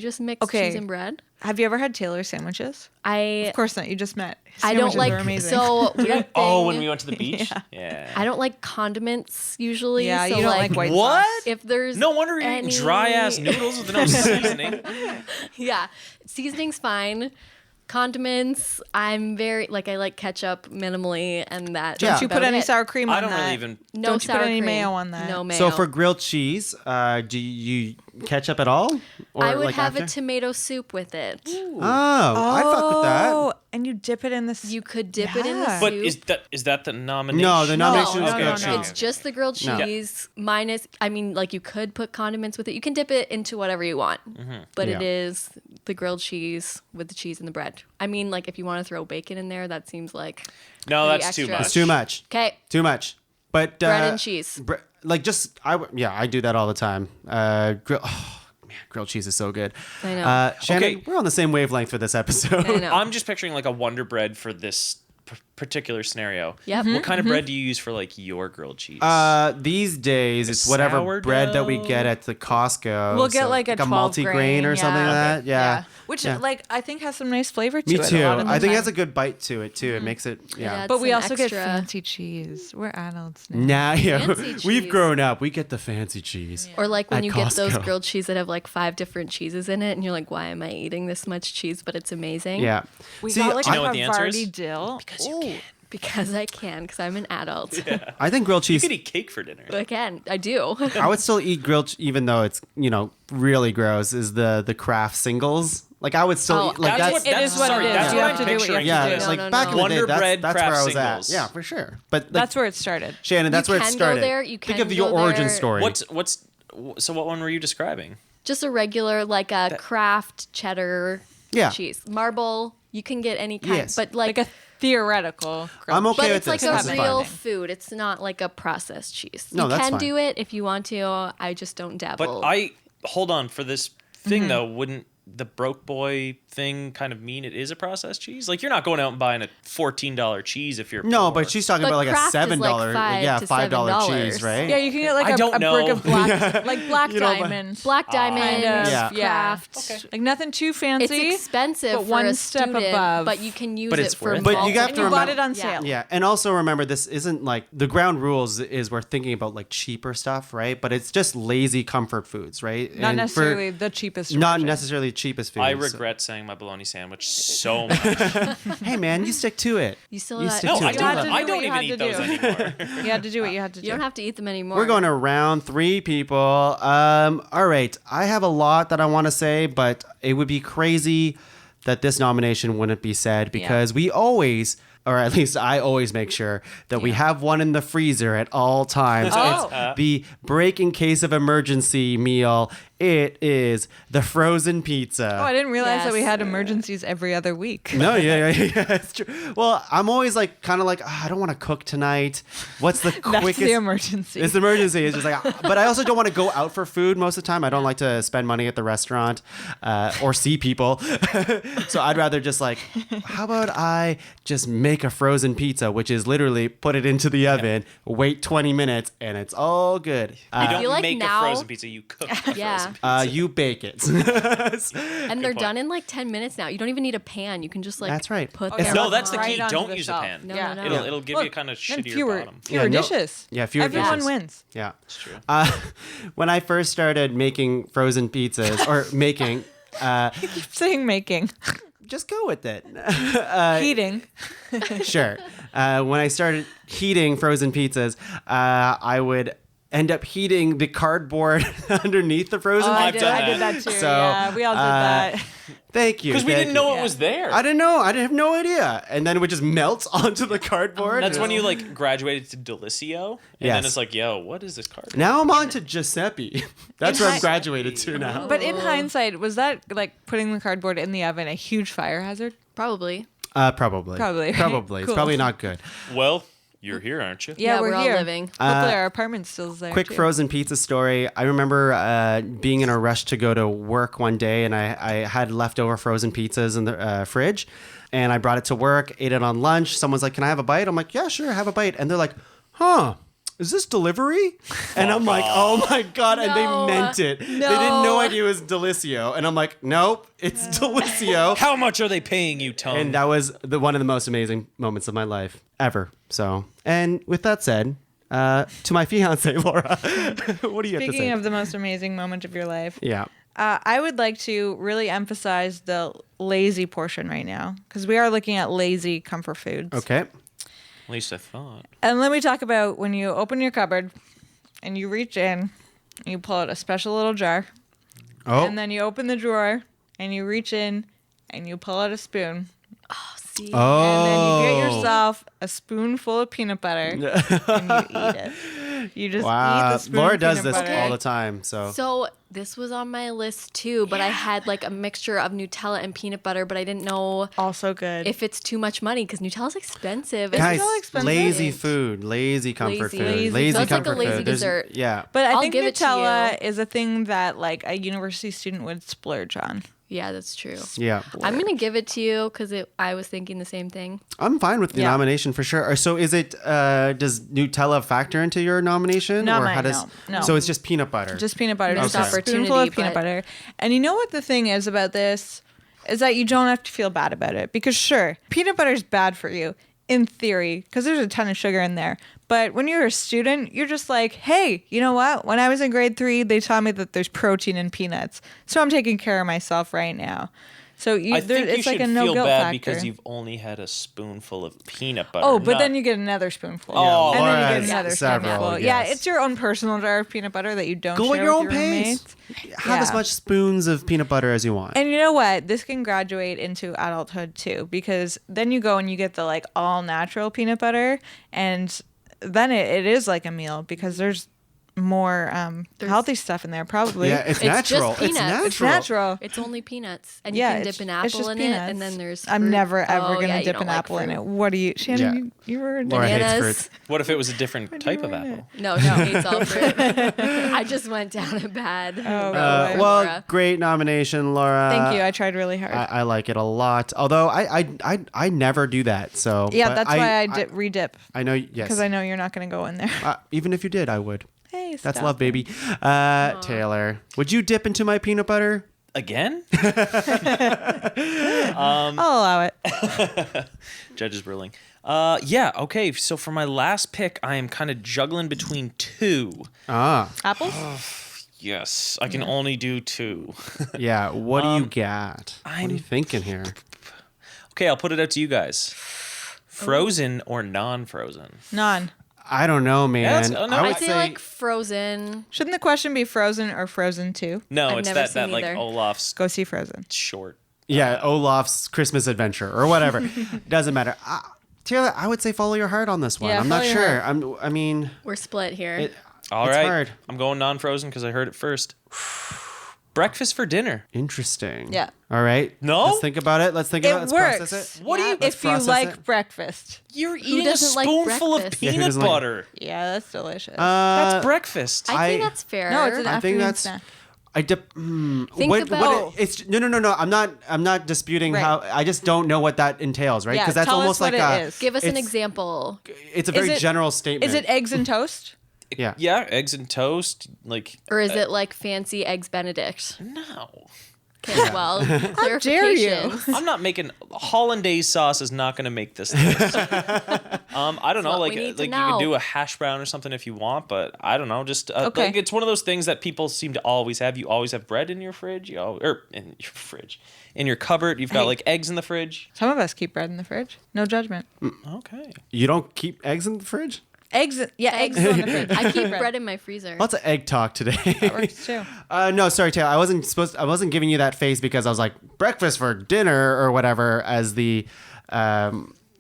just mix Okay. cheese and bread. Have you ever had Taylor sandwiches? Of course not. You just met. I don't Sandwiches like are amazing. so weird Oh, when thing, we went to the beach? Yeah. I don't like condiments usually. Yeah, so you don't like white What? sauce. If there's No wonder you're eating any- dry ass noodles with no seasoning. Yeah, seasoning's fine. Condiments, I'm very I like ketchup minimally, and that. Yeah. Don't you put about any it. sour cream on I don't that? really even. No Don't you sour put any cream. mayo on that? No mayo. So for grilled cheese, do you ketchup at all? Or I would like have after? a tomato soup with it. Oh, I fuck with that. Oh, and you dip it in the. You could dip it in the Yeah. soup. But is that the nomination? No, the nomination is no, grilled no. cheese. It's just the grilled No. cheese minus. I mean, you could put condiments with it. You can dip it into whatever you want, but it Yeah. is the grilled cheese with the cheese and the bread. I mean, if you want to throw bacon in there, that seems like No, pretty that's too extra. much. It's too much. okay. Too much. But Bread and cheese. I do that all the time. Grilled cheese is so good. I know. Shannon, Okay. we're on the same wavelength for this episode. I know. I'm just picturing a Wonder Bread for this particular scenario. Yep. What kind of bread do you use for your grilled cheese? These days, it's whatever sourdough? bread that we get at the Costco. We'll get So, like a 12 multi-grain or something like that. Yeah. Which Yeah. I think has some nice flavor to Me it. too. A lot of the I think it time. has a good bite to it too. It makes it Yeah. But we some also get extra- fancy cheese. We're adults now. Now, yeah, Fancy we've cheese. grown up. We get the fancy cheese. Or when At you get those Costco. grilled cheese that have 5 different cheeses in it, and you're like, why am I eating this much cheese? But it's amazing. Yeah. We See, got Do you know a what the answer is? Havarti dill. Because I can, because I'm an adult. I think grilled you cheese. could eat cake for dinner. I can. I do. I would still eat grilled, even though it's really gross. Is the Kraft singles? I would still Oh, eat It is what it is. That's You what have I'm to do what you picturing. have to Yeah, do. it's No, like no, back no. in the day. Wonder Bread, That's Kraft where I was singles. at. Yeah, for sure. But That's where it started. Shannon, that's You where it can go started. there, you Think can of your go origin there. story. So what one were you describing? Just a regular, a Kraft cheddar Yeah. cheese. Marble, you can get any kind. Yes. But Like a theoretical. I'm okay But with it's like this. a This is real fine. food. It's not like a processed cheese. No, you that's can fine. do it if you want to. I just don't dabble. But hold on for this thing though. Wouldn't the broke boy thing kind of mean it is a processed cheese? You're not going out and buying a $14 cheese if you're No, poor. but she's talking But about a Kraft is $7, $5 to $5 cheese, $7. right? Yeah, you can get I a don't brick know. of black, black You know, but- diamond. Black Diamond, Kind of, Yeah. Kraft. Like nothing too fancy. It's expensive but for one a step student, above. but you can use But it it's for worth it. But you bulk. have And to you bought remember- it on Yeah. sale. Yeah, and also remember, this isn't the ground rules is we're thinking about cheaper stuff, right? But it's just lazy comfort foods, right? Not And necessarily the cheapest. not version. necessarily cheapest foods. I regret saying my bologna sandwich so much. Hey man, you stick to it. You still You have- stick No, to I it. You had to don't. do I what don't you even had eat to those do. anymore. You had to do what you had to do. You don't have to eat them anymore. We're going to round 3 people. All right, I have a lot that I want to say, but it would be crazy that this nomination wouldn't be said because we always, or at least I always make sure that we have one in the freezer at all times. Oh. It's the break in case of emergency meal. It is the frozen pizza. Oh, I didn't realize that we Yes. had emergencies every other week. No, yeah, it's true. Well, I'm always I don't want to cook tonight. What's the That's quickest? the emergency. It's the emergency. It's just but I also don't want to go out for food most of the time. I don't like to spend money at the restaurant or see people. So I'd rather just how about I just make a frozen pizza, which is literally put it into the oven, wait 20 minutes, and it's all good. You don't feel like make now- a frozen pizza, you cook a frozen Yeah. pizza. You bake it. And they're point. done in 10 minutes now. You don't even need a pan. You can just That's right. put Okay, them No, on. that's the Right key. onto Don't the use a shelf. pan. No, Yeah. no, no. It'll give you kind of And shittier fewer bottom. Yeah, no- dishes. Yeah, fewer Everyone dishes. wins. Yeah. It's true. When I first started making frozen pizzas or making, Saying making. just go with it. Heating. Sure. When I started heating frozen pizzas, I would end up heating the cardboard underneath the frozen Oh, I've pizza. done I did that too. So, yeah, we all did that. Thank you. Because we thank didn't know you. it was there. I didn't know. I didn't have no idea. And then it would just melt onto the cardboard. That's when you graduated to Delicio, and Yes. then it's yo, what is this card? Now I'm on to Giuseppe. That's where hi- I've graduated to now. But in hindsight, was that putting the cardboard in the oven a huge fire hazard? Probably. Probably. Probably. Probably. It's Cool. probably not good. Well, you're here, aren't you? Yeah, we're all here. living. Hopefully our apartment's still there. Quick too. frozen pizza story. I remember being in a rush to go to work one day, and I had leftover frozen pizzas in the fridge, and I brought it to work, ate it on lunch. Someone's like, "Can I have a bite?" I'm like, "Yeah, sure, have a bite." And they're like, "Huh, is this delivery? And I'm like, oh my God. And they No. meant it. They didn't know idea it was Delicio. And I'm like, nope, it's Delicio. How much are they paying you, Tom? And that was one of the most amazing moments of my life ever. So, and with that said, to my fiance, Laura, what do you have to Speaking say? of the most amazing moment of your life, Yeah. I would like to really emphasize the lazy portion right now because we are looking at lazy comfort foods. Okay. At least I thought. And let me talk about when you open your cupboard and you reach in, you pull out a special little jar, Oh. and then you open the drawer and you reach in and you pull out a spoon. See? Oh. And then you get yourself a spoonful of peanut butter and you eat it. You just eat Wow. the spoon Laura of does peanut this butter. all the time. So this was on my list too, but I had like a mixture of Nutella and peanut butter, but I didn't know Also good. if it's too much money because Nutella's expensive. Guys, all expensive. lazy food, lazy comfort Lazy. food, Lazy. lazy So it's like a comfort lazy food. There's- dessert. Yeah. but I I'll think give it to Nutella you. is a thing that like a university student would splurge on. Yeah, that's true. Yeah. I'm gonna give it to you because I was thinking the same thing. I'm fine with the Yeah. nomination for sure. So is it, does Nutella factor into your nomination? Not or mine, how does, no. So it's just peanut butter. Just peanut butter. Missed Just a opportunity, spoonful of peanut but- butter. And you know what the thing is about this? Is that you don't have to feel bad about it. Because sure, peanut butter is bad for you in theory because there's a ton of sugar in there. But when you're a student, you're just like, hey, you know what? When I was in grade 3, they taught me that there's protein in peanuts. So I'm taking care of myself right now. So I think you it's like should a no feel guilt bad factor. because you've only had a spoonful of peanut butter. Oh, but not- then you get another spoonful. Oh, and Laura then you has get another several, spoonful. yes. Yeah, it's your own personal jar of peanut butter that you don't Go share at your with own pace. roommates. Have as Yeah. much spoons of peanut butter as you want. And you know what? This can graduate into adulthood too, because then you go and you get the like all natural peanut butter, and then it is like a meal because there's more healthy stuff in there probably. yeah, it's It's natural. just peanuts. It's natural. It's only peanuts, and Yeah, you can it's- dip an it's apple just in peanuts. it, and then there's. I'm fruit. never ever Oh, gonna yeah, you dip don't an like apple in fruit. it. What are you, Shannon? You were Laura hates Bananas. fruit. What if it was a different type of ruin apple? No, she hates all fruit. I just went down a bad. Oh, road boy. for Well, Laura. great nomination, Laura. Thank you. I tried really hard. I like it a lot. Although I never do that. So yeah, but that's why I re-dip I know. Yes. because I know you're not gonna go in there. Even if you did, I would. Hey, That's stop love, it. baby. Taylor, would you dip into my peanut butter? Again? I'll allow it. Judge is ruling. Yeah, okay. So for my last pick, I am kind of juggling between two. Apples? Yes, I can only do two. Yeah. What do you got? What are you I'm- thinking here? Okay, I'll put it out to you guys. Frozen or non-frozen? None. I don't know, man. that's- no, I I would feel say like Frozen. Shouldn't the question be Frozen or Frozen 2? No, I've it's never that seen like either. Olaf's Go see Frozen. short. yeah, Olaf's Christmas Adventure or whatever. Doesn't matter. Taylor, I would say follow your heart on this one. Yeah, I'm not follow your sure. heart. I mean, We're split here. All It's right, hard. I'm going non-frozen because I heard it first. Breakfast for dinner. interesting. Yeah. All right. No? Let's think about it. Let's think about it. Let's works. process it. What do you? Let's If you process like it. breakfast. You're eating a doesn't like spoonful of breakfast? Yeah, who peanut doesn't like- butter. Yeah, that's delicious. That's breakfast. I think I- that's fair. no, it's an I think afternoon that's. snack. I dip. Think about- what it's no. I'm not disputing Right. how. I just don't know what that entails, right? Yeah, Because that's tell us almost what like it a. is. Give us an it's- example. It's a Is very it- general statement. Is it eggs and toast? Yeah. Yeah, eggs and toast. Like Or is it like fancy eggs Benedict? no. Okay, well, dare you. clarification. I'm not making hollandaise sauce is not going to make this taste. I don't know, what like we need to you know. can do a hash brown or something if you want, but I don't know, just Okay. like it's one of those things that people seem to always have. You always have bread in your fridge, or in your fridge, in your cupboard. You've got Hey. like eggs in the fridge. Some of us keep bread in the fridge. No judgment. Okay. You don't keep eggs in the fridge? Eggs, yeah, eggs go in the fridge. I keep bread in my freezer. Lots of egg talk today. That works too. No, sorry, Taylor. I wasn't giving you that face because I was like breakfast for dinner or whatever as the.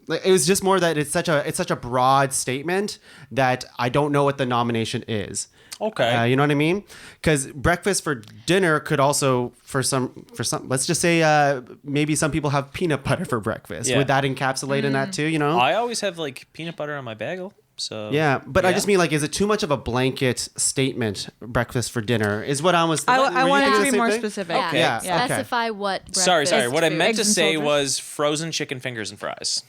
It was just more that it's such a broad statement that I don't know what the nomination is. Okay. You know what I mean? Because breakfast for dinner could also for some let's just say maybe some people have peanut butter for breakfast. Yeah. Would that encapsulate in that too? You know? I always have like peanut butter on my bagel. So Yeah, but I just mean, like, is it too much of a blanket statement? Breakfast for dinner is what I was. I were you wanted thinking to the be same more thing? specific. Yeah. Yeah, okay. Specify what breakfast Sorry. What I food. meant to Eggs and say soldiers? was frozen chicken fingers and fries.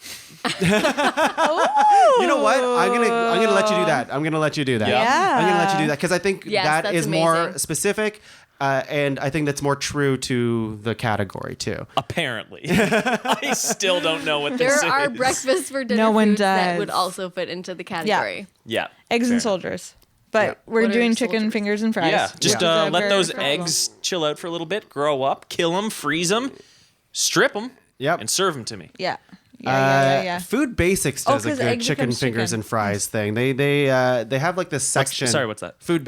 You know what? I'm gonna let you do that. I'm gonna let you do that. Yeah. I'm gonna let you do that because I think Yes, that that's is more amazing. specific, and I think that's more true to the category too. Apparently. I still don't know what this There are is. breakfast for dinner No one foods that does. would also fit into the category. Yeah. Eggs fair and enough. soldiers. But Yeah. we're What are doing chicken soldiers? fingers and fries. Yeah, just which is a let very those preferable. eggs chill out for a little bit, grow up, kill them, freeze them, strip them, Yep. and serve them to me. Yeah. Yeah. Food Basics Oh, does a 'cause good egg chicken becomes fingers chicken. and fries thing. They have like this section. sorry, what's that? Food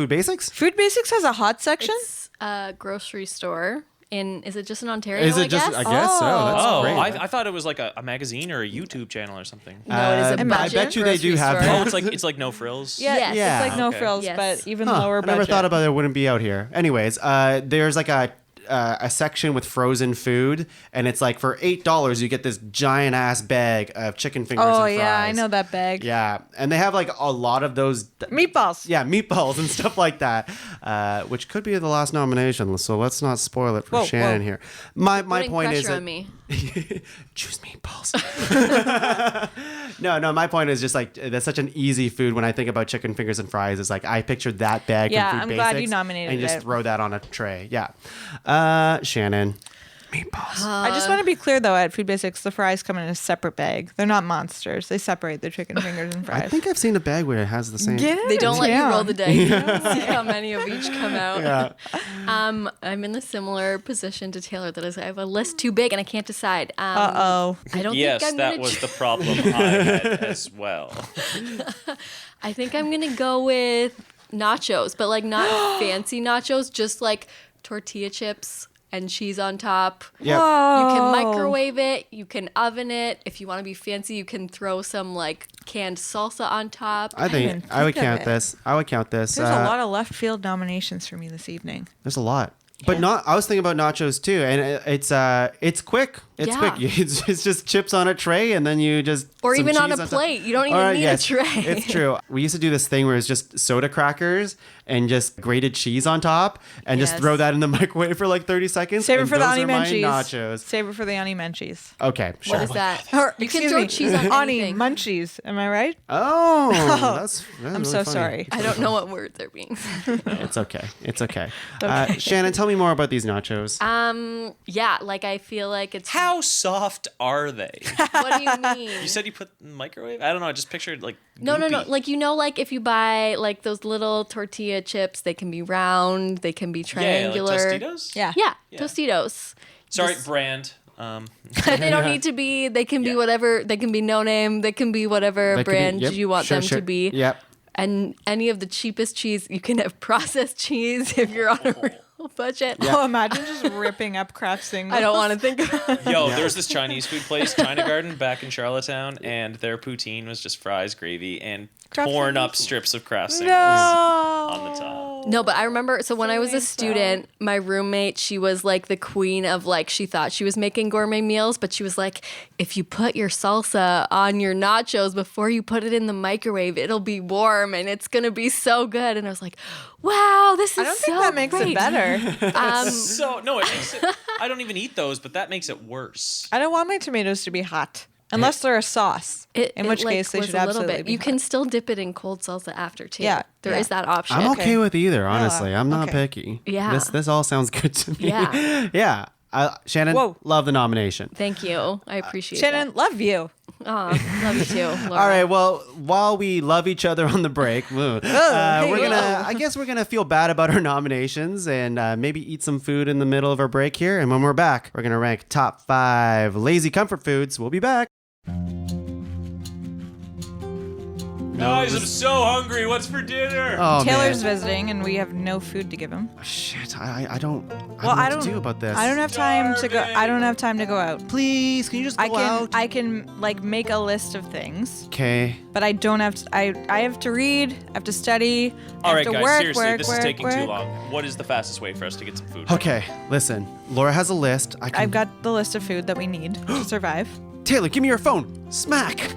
Basics. Food Basics has a hot section? It's a grocery store is it just in Ontario, Is I it just? guess? I guess so. That's Oh, great. I thought it was like a magazine or a YouTube channel or something. No, it is a I budget bet you they do grocery have store. that. It's like no frills. Yeah, Yes. Yeah. it's like no Okay. frills, Yes. but even Huh, lower I budget. never thought about it. Wouldn't be out here. Anyways, there's like a section with frozen food, and it's like for $8 you get this giant ass bag of chicken fingers and Oh fries. yeah, I know that bag. Yeah, and they have like a lot of those Meatballs. Yeah, meatballs and stuff like that, which could be the last nomination. So let's not spoil it for Whoa, Shannon whoa. here. My Putting point is pressure that on me. choose meatballs. No, my point is just like that's such an easy food when I think about chicken fingers and fries. It's like I pictured that bag Yeah, from Food I'm Basics glad you nominated and just it. throw that on a tray. Yeah. Shannon, meatballs. I just want to be clear though, at Food Basics, the fries come in a separate bag. They're not monsters. They separate the chicken fingers and fries. I think I've seen a bag where it has the same. They don't let you down. roll the dice and see how many of each come out. Yeah. I'm in a similar position to Taylor that is I have a list too big and I can't decide. Uh-oh. I don't Yes, think I'm that gonna was the problem I had as well. I think I'm gonna go with nachos, but like not fancy nachos, just like tortilla chips and cheese on top. Yep. You Oh. can microwave it, you can oven it. If you want to be fancy, you can throw some like canned salsa on top. I didn't think I would think of count it. this. I would count this. There's a lot of left field nominations for me this evening. There's a lot. But not. I was thinking about nachos too, and it's quick. It's Yeah. quick. It's just chips on a tray, and then you just Or some even on a cheese top. plate. You don't even Or, need yes, a tray. It's true. We used to do this thing where it's just soda crackers and just grated cheese on top, and just Yes. throw that in the microwave for like 30 seconds. Save it and for the those Ani are my Munchies. nachos. Save it for the Ani Munchies. Okay, sure. What is that? Or, You can excuse throw me, cheese on Ani anything. Munchies. Am I right? Oh, that's I'm really so funny. sorry. I don't know what words are being said. It's okay. It's okay. Shannon, tell me more about these nachos. Yeah, like I feel like it's How soft are they? What do you mean? You said you put in the microwave? I don't know. I just pictured like No. goopy. Like like if you buy like those little tortilla chips, they can be round, they can be Yeah, triangular. like Tostitos? Yeah. Yeah, Yeah. Tostitos. Sorry, Just- brand. They don't need to be. They can be Yeah. whatever. They can be no name. They can be whatever That could be- brand yep, you want sure, them sure. to be. Yep. And any of the cheapest cheese, you can have processed cheese if you're on a real budget. Oh, imagine just ripping up Kraft singles. I don't want to think about it. Yo, there's this Chinese food place, China Garden, back in Charlottetown, and their poutine was just fries, gravy, and Kraft torn up singles? strips of Kraft singles No. on the top. No, but I remember, so when I was a sad. student, my roommate, she was like the queen of like, she thought she was making gourmet meals, but she was like, if you put your salsa on your nachos before you put it in the microwave, it'll be warm and it's going to be so good. And I was like, wow, this is I don't so think that makes great. it better. So, no, it makes it, I don't even eat those, but that makes it worse. I don't want my tomatoes to be hot. Unless they're a sauce. In which like, case they was should a little absolutely bit. be You hot. can still dip it in cold salsa after too. Yeah, There is yeah. that option. I'm Okay. okay with either, honestly. I'm not okay. picky. Yeah. This all sounds good to me. Yeah. Yeah. Shannon, Whoa. love the nomination. Thank you. I appreciate Shannon, love you. that. Aw, love you too. Laura. All right. Well, while we love each other on the break, we're gonna. I guess we're gonna feel bad about our nominations and maybe eat some food in the middle of our break here. And when we're back, we're gonna rank top 5 lazy comfort foods. We'll be back. Guys, I'm so hungry. What's for dinner? Oh Taylor's man. visiting and we have no food to give him. Shit. I don't. Well, I don't know what to do about this. I don't have time to go. I don't have time to go out. Please, can you just go out? I can like make a list of things, Okay. but I don't have to. I have to read. I have to study. I All have right, to guys, work, seriously, work, this work, is taking work. too long. What is the fastest way for us to get some food? Okay. Listen, Laura has a list. I've got the list of food that we need to survive. Taylor, give me your phone. Smack.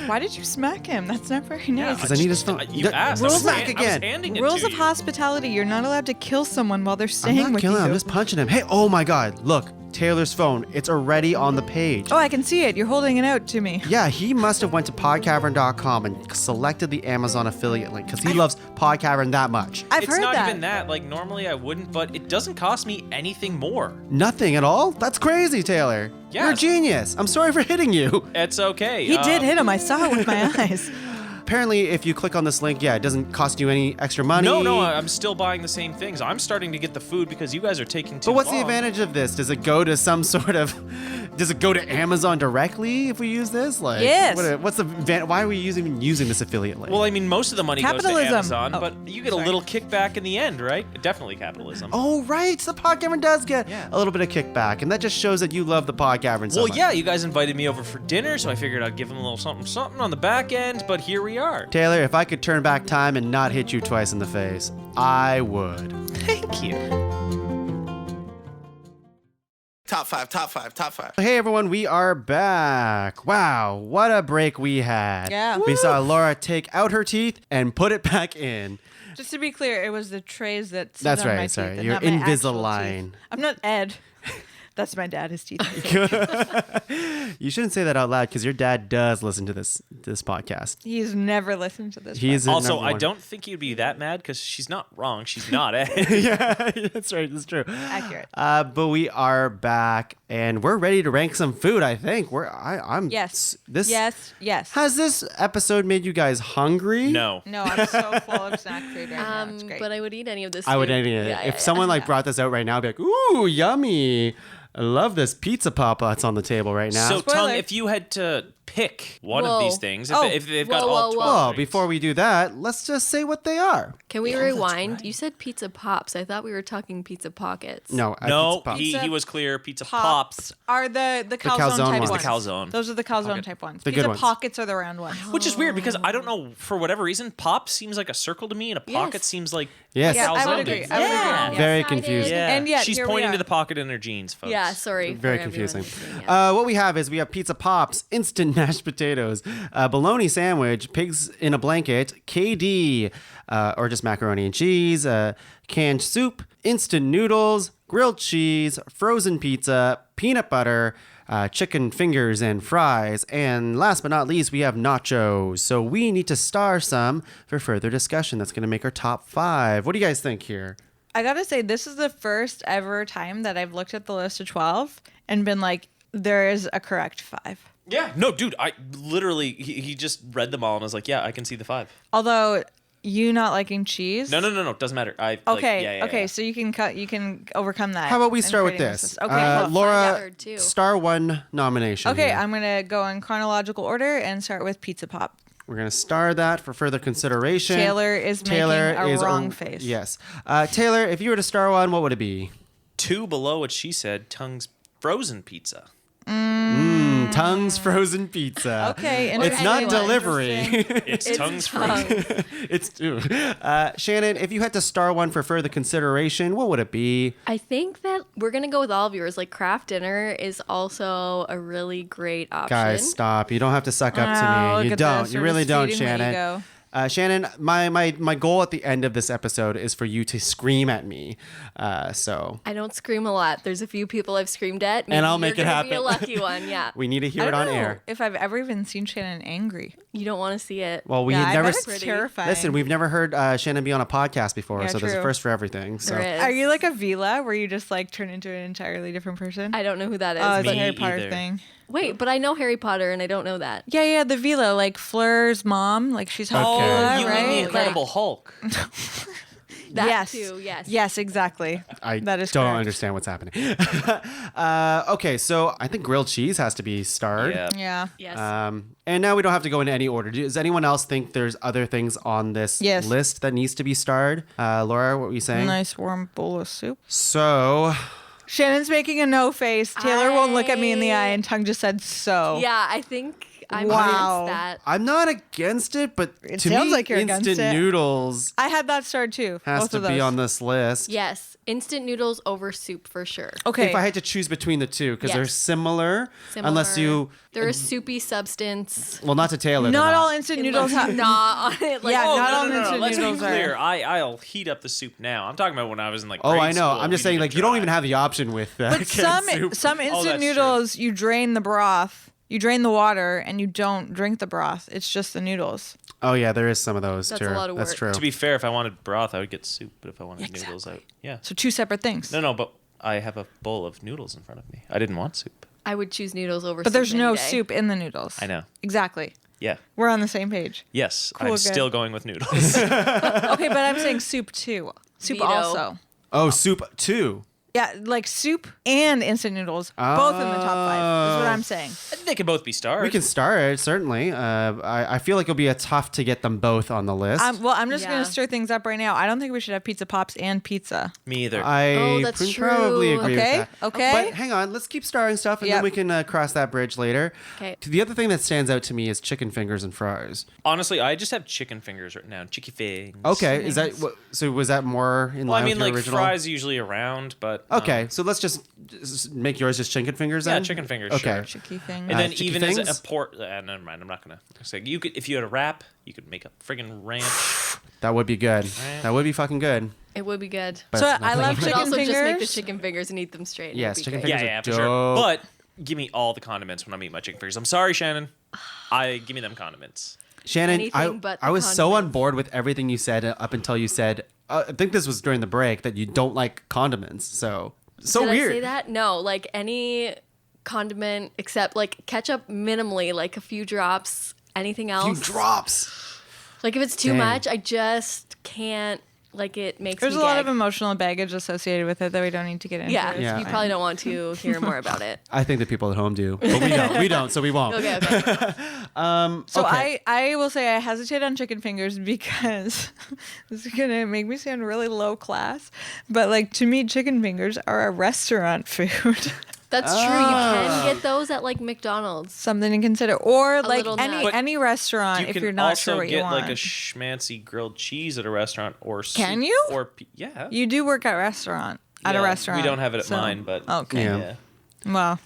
Why did you smack him? That's not very nice. Because I need his phone. You asked. I was Smack I was again. handing it Rules to of you. hospitality. You're not allowed to kill someone while they're I'm staying not with killing you. him. I'm just punching him. Hey, oh my God. Look, Taylor's phone. It's already on the page. Oh, I can see it. You're holding it out to me. Yeah, he must have went to PodCavern.com and selected the Amazon affiliate link because he loves PodCavern that much. I've It's heard not that. even that. Like, normally I wouldn't, but it doesn't cost me anything more. Nothing at all? That's crazy, Taylor. Yes. You're a genius. I'm sorry for hitting you. It's okay. He did hit him. I saw it with my eyes. Apparently, if you click on this link, it doesn't cost you any extra money. No, I'm still buying the same things. I'm starting to get the food because you guys are taking too But what's long. the advantage of this? Does it go to some sort of... Does it go to Amazon directly if we use this? Like, Yes. What's the why are we even using this affiliate link? Well, I mean, most of the money Capitalism. goes to Amazon, Oh, but you get a little kickback in the end, right? Definitely capitalism. Oh, right. The PodCavern does get Yeah. a little bit of kickback, and that just shows that you love the PodCavern so Well, much. yeah, you guys invited me over for dinner, so I figured I'd give them a little something on the back end, but here we are. Taylor, if I could turn back time and not hit you twice in the face, I would. Thank you. Top five, top five, top five. Hey everyone, we are back. Wow, what a break we had. Yeah. We saw Laura take out her teeth and put it back in. Just to be clear, it was the trays that sit That's on right, my sorry. teeth and You're not my actual Invisalign. teeth. I'm not Ed. That's my dad. His teeth. You shouldn't say that out loud because your dad does listen to this podcast. He's never listened to this. He's Also, number I one. don't think you'd be that mad because she's not wrong. She's not Ed. Yeah, that's right. That's true. Accurate. But we are back and we're ready to rank some food. I think I'm. Yes. This Yes. has this episode made you guys hungry? No. No, I'm so full of snack food right now. It's great. But I would eat any of this. I would food. eat it. Yeah, If yeah, someone yeah. brought this out right now, I'd be like, "Ooh, yummy! I love this pizza pop that's on the table right now." So, Spoiler. Tongue, if you had to pick one Whoa. of these things, Oh. if they've got Whoa, all whoa, 12 whoa. oh, drinks- before we do that, let's just say what they are. Can we rewind? You said pizza pops. I thought we were talking pizza pockets. No, No, pizza pop. he was clear. Pizza Pops pops. are the calzone calzone type ones. ones. The calzone. Those are the calzone type ones. The good Pizza ones. pockets are the round ones. Which is weird because I don't know, for whatever reason, pop seems like a circle to me and a pocket Yes. seems like Yes. Yeah, I would calzone. agree. Yeah. I would agree. Yeah. Very Excited. confusing. Yeah. And yet, she's here we pointing to are. the pocket in her jeans, folks. Yeah, sorry. Very for confusing. everyone. Yeah. What we have is we have pizza pops, instant mashed potatoes, bologna sandwich, pigs in a blanket, KD, or just macaroni and cheese, canned soup, instant noodles, grilled cheese, frozen pizza, peanut butter, chicken fingers and fries, and last but not least, we have nachos. So we need to star some for further discussion. That's going to make our top 5. What do you guys think here? I gotta say, this is the first ever time that I've looked at the list of 12 and been like, there is a correct 5. Yeah. No, dude, I literally, he just read them all and I was like, yeah, I can see the 5. Although you not liking cheese. No. Doesn't matter. Okay. Yeah. So you can overcome that. How about we in start with creating this? list. Okay. well, Laura, third, too. star 1 nomination. okay. here. I'm gonna go in chronological order and start with pizza pop. We're going to star that for further consideration. Taylor is making a wrong face. Yes. Taylor, if you were to star one, what would it be? 2 below what she said, Tongue's frozen pizza. Tongue's frozen pizza. Okay. It's not anyone. delivery. It's Tongue's frozen. It's Shannon, if you had to star one for further consideration, what would it be? I think that we're gonna go with all of yours. Like craft dinner is also a really great option. Guys, stop. You don't have to suck up Oh, to me. look You at don't. this. You We're really just don't, feeding my Shannon. ego. Shannon, my goal at the end of this episode is for you to scream at me. So I don't scream a lot. There's a few people I've screamed at. And I'll Maybe make you're it gonna Be a happen. lucky one. Yeah. we need to hear I it don't on know air. if I've ever even seen Shannon angry. You don't want to see it. Well, we've Yeah, I never. bet it's terrifying. Listen, we've never heard Shannon be on a podcast before, Yeah, so there's a true. first for everything. So There is. Are you like a Vila where you just like turn into an entirely different person? I don't know who that is. Oh, it's a Me Harry Potter either. thing. Wait, but I know Harry Potter and I don't know that. Yeah, the Vila, like Fleur's mom, like she's half Okay. Vila, Oh, you right? mean the Like- Incredible Hulk. That yes. too, yes. Yes, exactly. I That is don't correct. understand what's happening. Okay, so I think grilled cheese has to be starred. Yeah. Yeah. Yes. And now we don't have to go into any order. Does anyone else think there's other things on this Yes. list that needs to be starred? Laura, what were you saying? Nice warm bowl of soup. So, Shannon's making a no face. Taylor won't look at me in the eye, and Tongue just said so. Yeah, I think I'm Wow. against that. I'm not against it, but It to sounds me, like you're against instant it. noodles I had that starred too. has both to of those. be on this list. Yes, instant noodles over soup for sure. Okay. If I had to choose between the two, because they're Yes. similar, unless you, They're a soupy substance. well, not to Taylor. not they're all instant noodles have. not on it. Like, Yeah, Oh, not no, all no, no, instant Let's be noodles are. clear. I'll heat up the soup now. I'm talking about when I was in like Oh, grade I know. school, I'm just we saying, did like, you don't dry. even have the option with But canned some soup. some that's instant true. noodles, you drain the broth, you drain the water, and you don't drink the broth. It's just the noodles. Oh yeah, there is some of those That's too. a lot of That's work. true. To be fair, if I wanted broth, I would get soup. But if I wanted noodles, yeah. So two separate things. No, but I have a bowl of noodles in front of me. I didn't want soup. I would choose noodles over But soup there's any no day. soup in the noodles. I know. Exactly. Yeah. We're on the same page. Yes, Cool, I'm good. still going with noodles. Okay, but I'm saying soup too. Soup Veto. also. Oh, soup too. Yeah, like soup and instant noodles, both in the top 5. Is what I'm saying. they can both be starred. We can start it certainly. I feel like it'll be a tough to get them both on the list. I'm just Yeah. gonna stir things up right now. I don't think we should have pizza pops and pizza. Me either. I Oh, that's probably true. agree Okay, with that. okay. But hang on, let's keep starring stuff, and then Yep. we can cross that bridge later. Okay. The other thing that stands out to me is chicken fingers and fries. Honestly, I just have chicken fingers right now. Chicky fingers. Okay, is that so? Was that more in Well, I line mean, with your like original? fries usually around, but Okay, so let's just make yours just chicken fingers. Yeah, Then? chicken fingers. Okay. Sure. Chicky thing. And then chicky even things? as a port, never mind. I'm not gonna say you could if you had a wrap, you could make a friggin' ranch. That would be good. That would be fucking good. It would be good. But So it's not I that love good. But chicken also just make the fingers. chicken fingers and eat them straight. and Yes, it'd be chicken great. fingers. Yeah, are for sure. dope. But give me all the condiments when I'm eating my chicken fingers. I'm sorry, Shannon. Give me them condiments. Shannon, Anything but I the was so on condiments. board with everything you said up until you said, I think this was during the break, that you don't like condiments. So Did weird. I say that? No, like any condiment except like ketchup minimally, like a few drops. Anything Few else? drops. Like if it's too Dang. much, I just can't. Like it makes There's me a lot of gag. emotional baggage associated with it that we don't need to get into. Yeah, It's Yeah. you fine. probably don't want to hear more about it. I think the people at home do, but we don't. We don't, so we won't. Okay, okay. So Okay. I will say I hesitate on chicken fingers because this is gonna make me sound really low class, but like to me, chicken fingers are a restaurant food. That's true. You can get those at like McDonald's. Something to consider, or like little nut. But any restaurant You if can you're not also sure what get you want. like a schmancy grilled cheese at a restaurant or soup, Can you? Or yeah. You do work at a restaurant. At a Yeah, restaurant. We don't have it at so- mine, but Okay. Yeah. yeah. Well,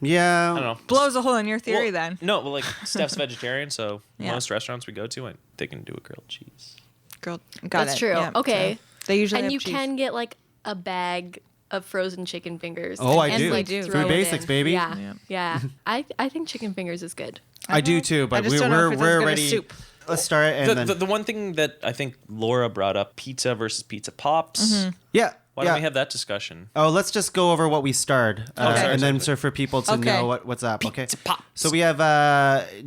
Yeah. I don't know. blows a hole in your theory Well, then. No, well, like Steph's vegetarian, so Yeah. most restaurants we go to, they can do a grilled cheese. Girl, got That's it. true. Yeah, Okay. so they usually And have you cheese. can get like a bag of frozen chicken fingers. Oh, I and, do. Like, do. throw Food it basics, in. baby. Yeah, Yeah. yeah. I think chicken fingers is good. I do too, but I just don't know if it's as we're good as ready. soup. Let's start and then The one thing that I think Laura brought up, pizza versus pizza pops. Mm-hmm. yeah. Why don't we have that discussion? Oh, let's just go over what we starred, sorry, and then sorry. so for people to Okay. know what's up. Okay. Pizza Pops. So we have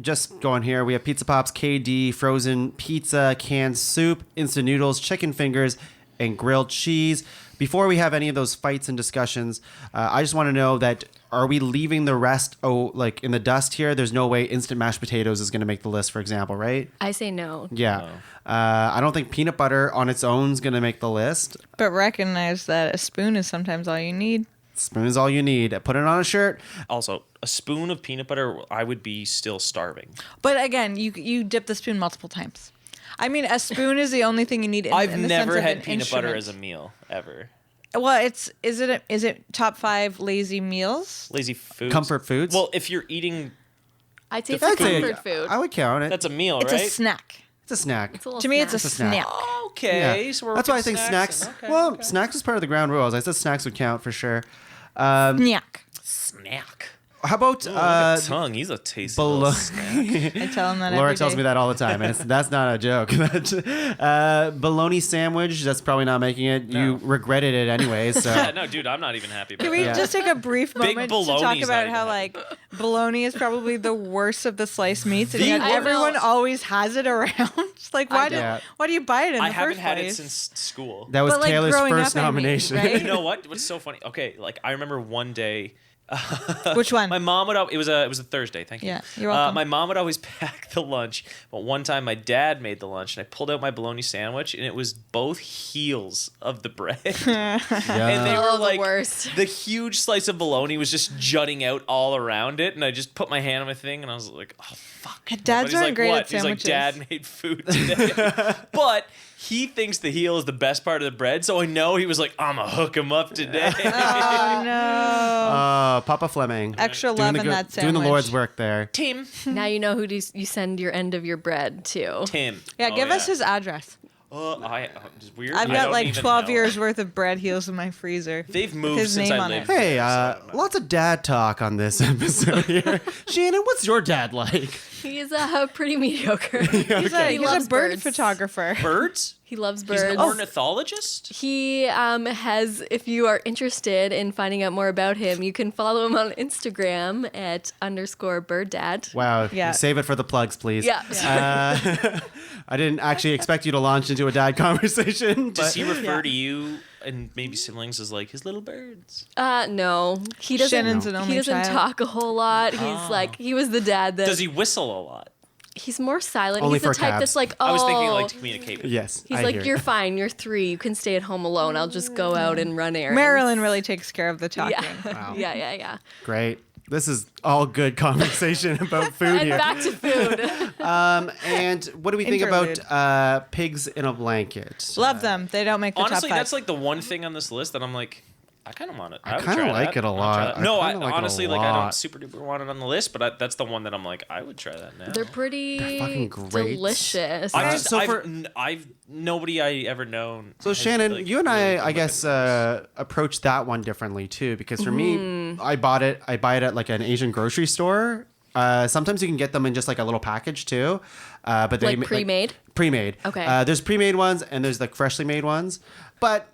just going here. We have Pizza Pops, KD, frozen pizza, canned soup, instant noodles, chicken fingers, and grilled cheese. Before we have any of those fights and discussions, I just want to know that are we leaving the rest like in the dust here? There's no way instant mashed potatoes is going to make the list, for example, right? I say no. Yeah. I don't think peanut butter on its own is going to make the list. But recognize that a spoon is sometimes all you need. Spoon is all you need. Put it on a shirt. Also, a spoon of peanut butter, I would be still starving. But again, you dip the spoon multiple times. I mean, a spoon is the only thing you need. I've in the never sense of had an peanut butter instrument. as a meal ever. Well, is it top 5 lazy meals? Lazy food. Comfort foods? Well, if you're eating, I'd say it's I'd a say- comfort food. I would count it. that's a meal, It's right? a snack. It's a snack. It's a little To me, it's a snack. snack. Okay, Yeah. so we're That's why I working think snacks. Okay, well, okay. snacks is part of the ground rules. I said snacks would count for sure. Snack. Snack. How about Look at Tongue, he's a tasty little below? snack. I tell him that Laura every tells day. me that all the time, and that's not a joke. Bologna sandwich. That's probably not making it. You regretted it anyway. So Yeah, no, dude, I'm not even happy about Can we that. just take a brief Big moment to talk bologna's about not how even like bologna is probably the worst of the sliced meats, and The yet worst. everyone always has it around. It's like why Yeah. do you buy it in I the haven't first had it place? since school. that was But, like, Taylor's growing first up, I mean, nomination. right? You know what? What's so funny? Okay, like I remember one day Which one? My mom would it was a Thursday. Thank you. Yeah, you're welcome. My mom would always pack the lunch, but one time my dad made the lunch, and I pulled out my bologna sandwich, and it was both heels of the bread, and they were Oh, the like worst. the huge slice of bologna was just jutting out all around it, and I just put my hand on my thing, and I was like, oh fuck. Dads But he's aren't like, great what? at He's like, sandwiches. Dad made food today, but he thinks the heel is the best part of the bread, so I know he was like, I'm gonna hook him up today. Oh no! Papa Fleming. Extra Doing love the in good- that Doing sandwich. the Lord's work there. Tim. Now you know who you send your end of your bread to. Tim. Yeah, Oh, give us his address. It's weird. I've I got don't like even 12 know. years worth of bread heels in my freezer. They've with moved his since name I on lived it. Hey, there, so I don't know. lots of dad talk on this episode here. Shannon, what's your dad like? He's pretty mediocre. He's He a loves bird birds. photographer. Birds? He loves He's birds. an ornithologist? He has, if you are interested in finding out more about him, you can follow him on Instagram at _birddad. Wow. Yeah. Save it for the plugs, please. Yeah. I didn't actually expect you to launch into a dad conversation. Does But he refer to you and maybe siblings as like his little birds? No, he doesn't. Shannon's an only he doesn't child. talk a whole lot. He's like, he was the dad that. Does he whistle a lot? He's more silent. Only He's the for type cabs. that's like, oh. I was thinking like to communicate with. yes. He's I like, hear. you're fine. You're 3. You can stay at home alone. I'll just go out and run errands. Marilyn really takes care of the talking. Yeah. Wow. yeah. Great. This is all good conversation about food And here. back to food. And what do we think Interlude. about pigs in a blanket? Love them. They don't make the Honestly, top 5. that's like the one thing on this list that I'm like, I kind of want it. I would kinda try like that. it a I'll lot. try that. I No, I kinda like it a honestly like I lot. don't super duper want it on the list, but that's the one that I'm like, I would try that now. They're pretty fucking great. delicious. I've nobody I ever known. So has, Shannon, like, you and really I guess, approached that one differently too. Because for me, I buy it at like an Asian grocery store. Sometimes you can get them in just like a little package too. But they Like pre-made? Pre-made. Okay. There's pre-made ones and there's like freshly made ones. But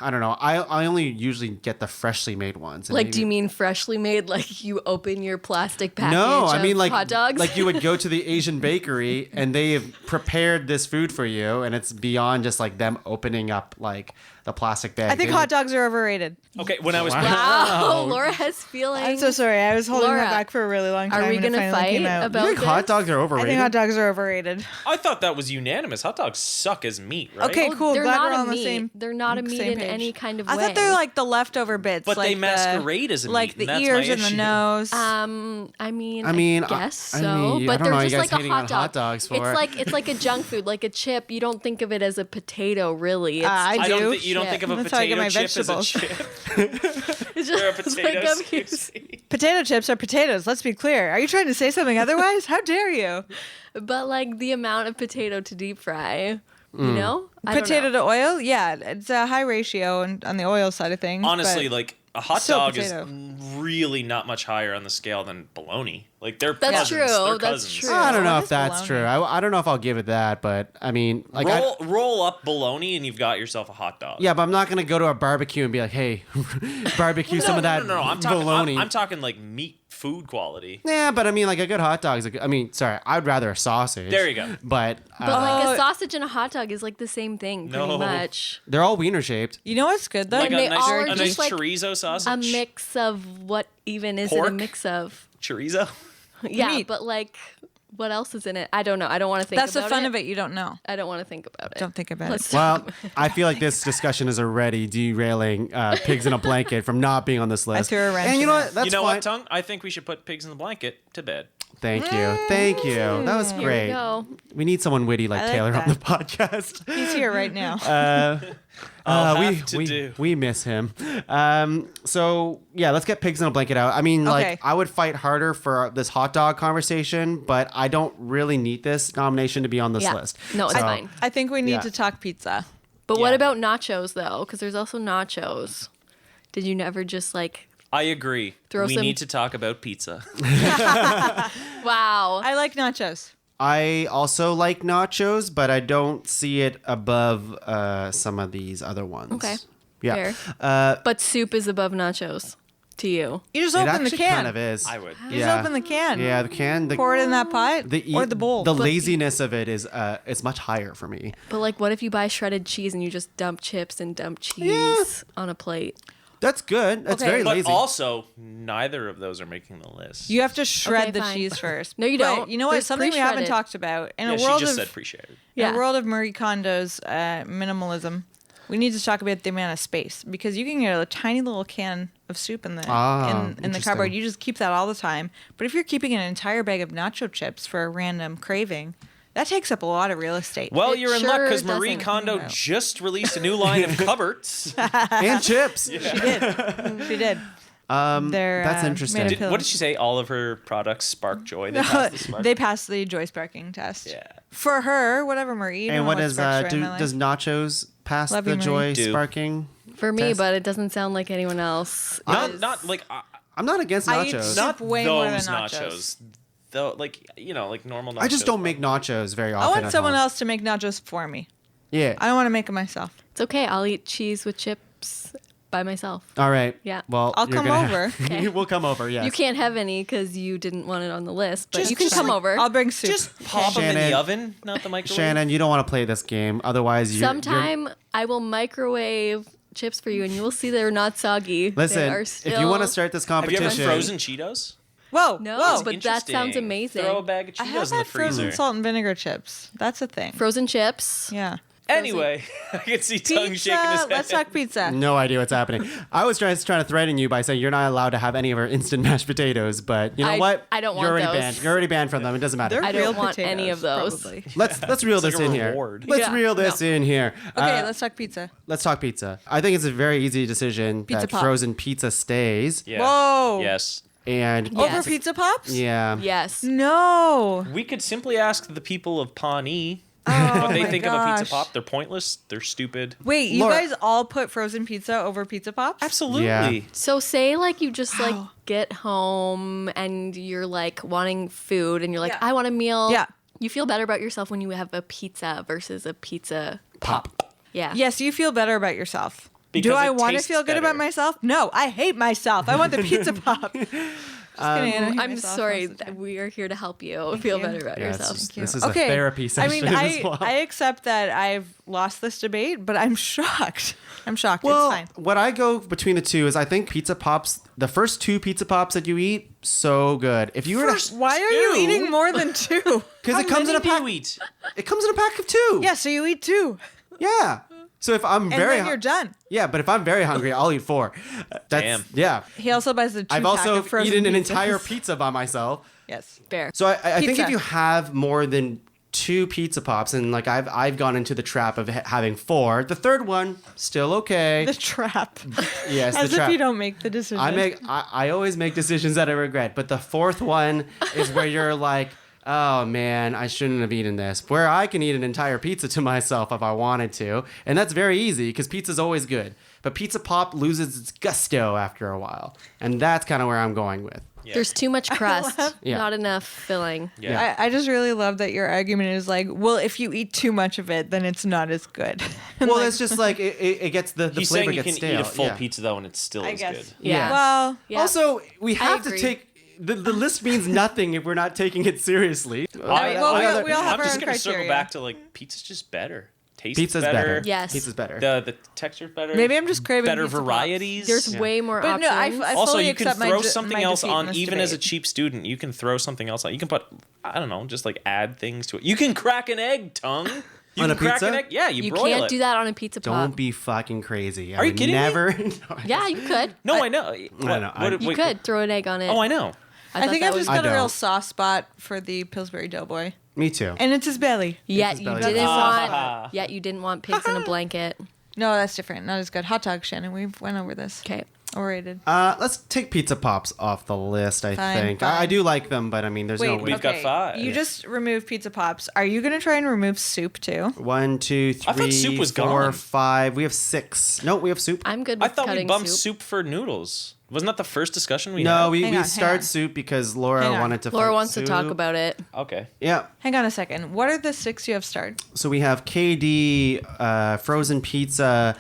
I don't know. I only usually get the freshly made ones. And Like, maybe- do you mean freshly made? Like you open your plastic package No, I mean of like hot dogs? like you would go to the Asian bakery and they have prepared this food for you, and it's beyond just like them opening up like the plastic bag. I think hot dogs are overrated. Okay, when I was Wow, Laura has feelings. I'm so sorry. I was holding Laura, that back for a really long time. Are we and it gonna finally fight came out. about You think hot this? dogs are I overrated? think hot dogs are overrated. I thought that was unanimous. Hot dogs suck as meat, right? Okay, cool. They're Glad not we're a on the meat. same. They're not a meat same in page. any kind of I way. thought they're like the leftover bits, But like they masquerade as a like meat, the and that's ears my and the issue. nose. I mean, I guess I so. mean, But I don't they're know, you just guys like a hating on hot dog. hot dogs for it. It's like a junk food, like a chip. You don't think of it as a potato, really. It's, I I don't do. think you don't Shit. think of a That's how I get potato my chip as a vegetables. chip. it's Or a just potato like sushi. Potato chips are potatoes. Let's be clear. Are you trying to say something otherwise? How dare you? but like the amount of potato to deep fry, you know? I don't Potato know. to oil? Yeah, it's a high ratio on the oil side of things. Honestly, but like a hot still dog potato. is really not much higher on the scale than bologna. Like they're That's cousins. true. They're That's cousins. true. I don't know What if is that's bologna? true. I don't know if I'll give it that, but I mean, like, Roll up bologna and you've got yourself a hot dog. yeah, but I'm not gonna go to a barbecue and be like, hey, barbecue some of that No. I'm talking. bologna. I'm talking like meat food quality. Yeah, but I mean, like a good hot dog is. I mean, sorry, I'd rather a sausage. There you go. But, But like Oh. a sausage and a hot dog is like the same thing, pretty No. much. they're all wiener shaped. you know what's good though? Like And they a nice, all are a nice just like chorizo sausage. A mix of what even is it Pork? a mix of? Chorizo. Yeah, Meat. but like what else is in it? I don't know. I don't want to think That's the about fun of it. You don't know. I don't want to think about it. Don't think about Let's it. talk Well, I feel like this discussion is already derailing pigs in a blanket from not being on this list. threw a wrench and you in know it. what? That's You know fine. what, Tongue? I think we should put pigs in the blanket to bed. Thank you. Thank you. That was Here great. we go. We need someone witty like I like Taylor on the that. podcast. He's here right now. I'll have to do. we miss him. So yeah, let's get pigs in a blanket out. I mean, Okay. like I would fight harder for this hot dog conversation, but I don't really need this nomination to be on this Yeah. list. No, it's So- fine. I think we need Yeah. to talk pizza. But what Yeah. about nachos though? Because there's also nachos. Did you never just like I agree. Throw we some- need to talk about pizza. wow? I like nachos. I also like nachos, but I don't see it above some of these other ones. Okay. Yeah. Fair. But soup is above nachos to you. You just It open the actually can. kind of is. I would. You just open the can. Yeah, the can. The, Pour it in that pot or the bowl. The laziness of it is much higher for me. But like, what if you buy shredded cheese and you just dump chips and dump cheese on a plate? That's good. That's Okay. very But lazy. also, neither of those are making the list. You have to shred Okay, the fine. cheese first. No, you But don't. you know what? There's Something we haven't pre-shredded. talked about in yeah, a she world just of said pre-shared. in Yeah. a world of Marie Kondo's minimalism. We need to talk about the amount of space because you can get a tiny little can of soup in the in the interesting. cupboard. You just keep that all the time. But if you're keeping an entire bag of nacho chips for a random craving, that takes up a lot of real estate. Well, It you're in sure luck because Marie doesn't. Kondo No. just released a new line of cupboards. And chips. She did. They're, That's made interesting. of What pillows. did she say? All of her products spark joy. They passed the spark. They passed the joy sparking test. Yeah. For her, whatever, Marie. you And don't what know is sparks joy in my life. does nachos pass Love the you, Marie. joy Do. sparking? For me, test? but it doesn't sound like anyone else. Not like I'm not against I eat nachos. soup not way more than those nachos. Though, like like normal nachos. I just don't make nachos very often. I want at someone home. else to make nachos for me. Yeah. I don't want to make them myself. It's okay. I'll eat cheese with chips by myself. All right. Yeah. Well, I'll you're come gonna over. Okay. We'll come over. Yes. You can't have any because you didn't want it on the list, but Just- you can just come like- over. I'll bring soup. Just pop them in Shannon. the oven, not the microwave. Shannon, you don't want to play this game. Otherwise, you're. Sometime I will microwave chips for you, and you will see they're not soggy. They Listen, are if you want to still- start this Have you competition, ever frozen Cheetos? Whoa, No, whoa. but that sounds Interesting. amazing. Throw a bag of I have Cheetos in the had frozen freezer. salt and vinegar chips. That's a thing. frozen chips. Yeah. Anyway, I can see Tongue shaking his Pizza. head. Let's talk pizza. no idea what's happening. I was trying to threaten you by saying you're not allowed to have any of our instant mashed potatoes, but you know what? I don't You're want already those. banned. You're already banned from them. It doesn't matter. They're I don't real want potatoes, any of those. probably. Let's reel this like a in here. reward. Let's Yeah. reel this in here. Okay, let's talk pizza. Let's talk pizza. I think it's a very easy decision Pizza that pop. frozen pizza stays. Yeah. Whoa. Yes. And Yes. Over Pizza Pops? yeah. Yes. No. We could simply ask the people of Pawnee Oh what they my think of a gosh. pizza pop. They're pointless. They're stupid. Wait, you Laura- guys all put frozen pizza over Pizza Pops? Absolutely. Yeah. So say like you just like Wow. get home and you're like wanting food and you're like, Yeah. I want a meal. Yeah. You feel better about yourself when you have a pizza versus a pizza Pop. Yeah. Yes, you feel better about yourself. Because Do I it want to tastes feel good better. about myself? No, I hate myself. I want the Pizza Pop. Just kidding, I hate I'm myself sorry. most of the time. We are here to help you feel you. better about Yeah, yourself. this is a therapy session I mean, as well. I accept that I've lost this debate, but I'm shocked. I'm shocked. Well, it's fine. what I go between the two is I think pizza pops, the first two pizza pops that you eat, so good. If you were to, Why are you two? eating more than two? because it comes in a do pack. you eat? It comes in a pack of two. Yeah, so you eat two, Yeah. So if I'm and very then you're done. yeah, but if I'm very hungry, I'll eat four. That's Damn. yeah. He also buys the two I've pack also of frozen eaten an pizzas. entire pizza by myself. Yes. Fair. So I think Pizza. if you have more than two pizza pops, and like I've gone into the trap of having four. The third one still okay. The trap. Yes, As the if trap. you don't make the decision. I always make decisions that I regret, but the fourth one is where you're like, oh man, I shouldn't have eaten this. Where I can eat an entire pizza to myself if I wanted to, and that's very easy because pizza's always good. But Pizza Pop loses its gusto after a while, and that's kind of where I'm going with. Yeah. There's too much crust, Yeah. not enough filling. Yeah. I just really love that your argument is like, well, if you eat too much of it, then it's not as good. And Well, like, it's just like it gets the He's flavor saying you gets can stale. eat a full yeah. pizza though, and it's still I as guess. good. Yeah. Well, Yeah. Also, we have to agree. take the list means nothing if we're not taking it seriously. well, we all have I'm our just own gonna circle criteria. back to like pizza's just better. Tastes Pizza's better. Yes. Pizza's better. The texture's better. Maybe I'm just craving better Pizza Pops. varieties. There's way more But no, options. I also, fully you can accept my throw de- something my else defeat in on, this even as a debate. cheap student. You can throw something else on. You can put, I don't know, just like add things to it. You can crack an egg, Tongue. You On can a crack pizza? an egg. Yeah, you you broil can't it. do that on a pizza pop. Don't be fucking crazy. Are you would kidding me? never, Yeah, you could. No, I know. know. You could throw an egg on it. Oh, I know. I thought think that I've was- just got I a real don't. soft spot for the Pillsbury Doughboy, Me too. and it's his belly. Yet Pizza's you belly didn't button. want. Yet you didn't want pigs in a blanket. No, that's different. Not as good. Hot dog, Shannon. We went over this. Okay. Overrated. Let's take Pizza Pops off the list. I Fine, think fine. I do like them, but I mean, there's no Wait, way. We've got five. You just removed Pizza Pops. Are you gonna try and remove soup too? 1, 2, 3, I thought soup was 4, gone. 5. We have 6. No, we have soup. I'm good I with thought we cutting bumped soup. soup for noodles. Wasn't that the first discussion we No, had? we Hang on, start hang on. soup because Laura Hang on. wanted to. Laura fight wants to talk soup. about it. Okay. Yeah. Hang on a second. What are the 6 you have starred? So we have KD, frozen pizza,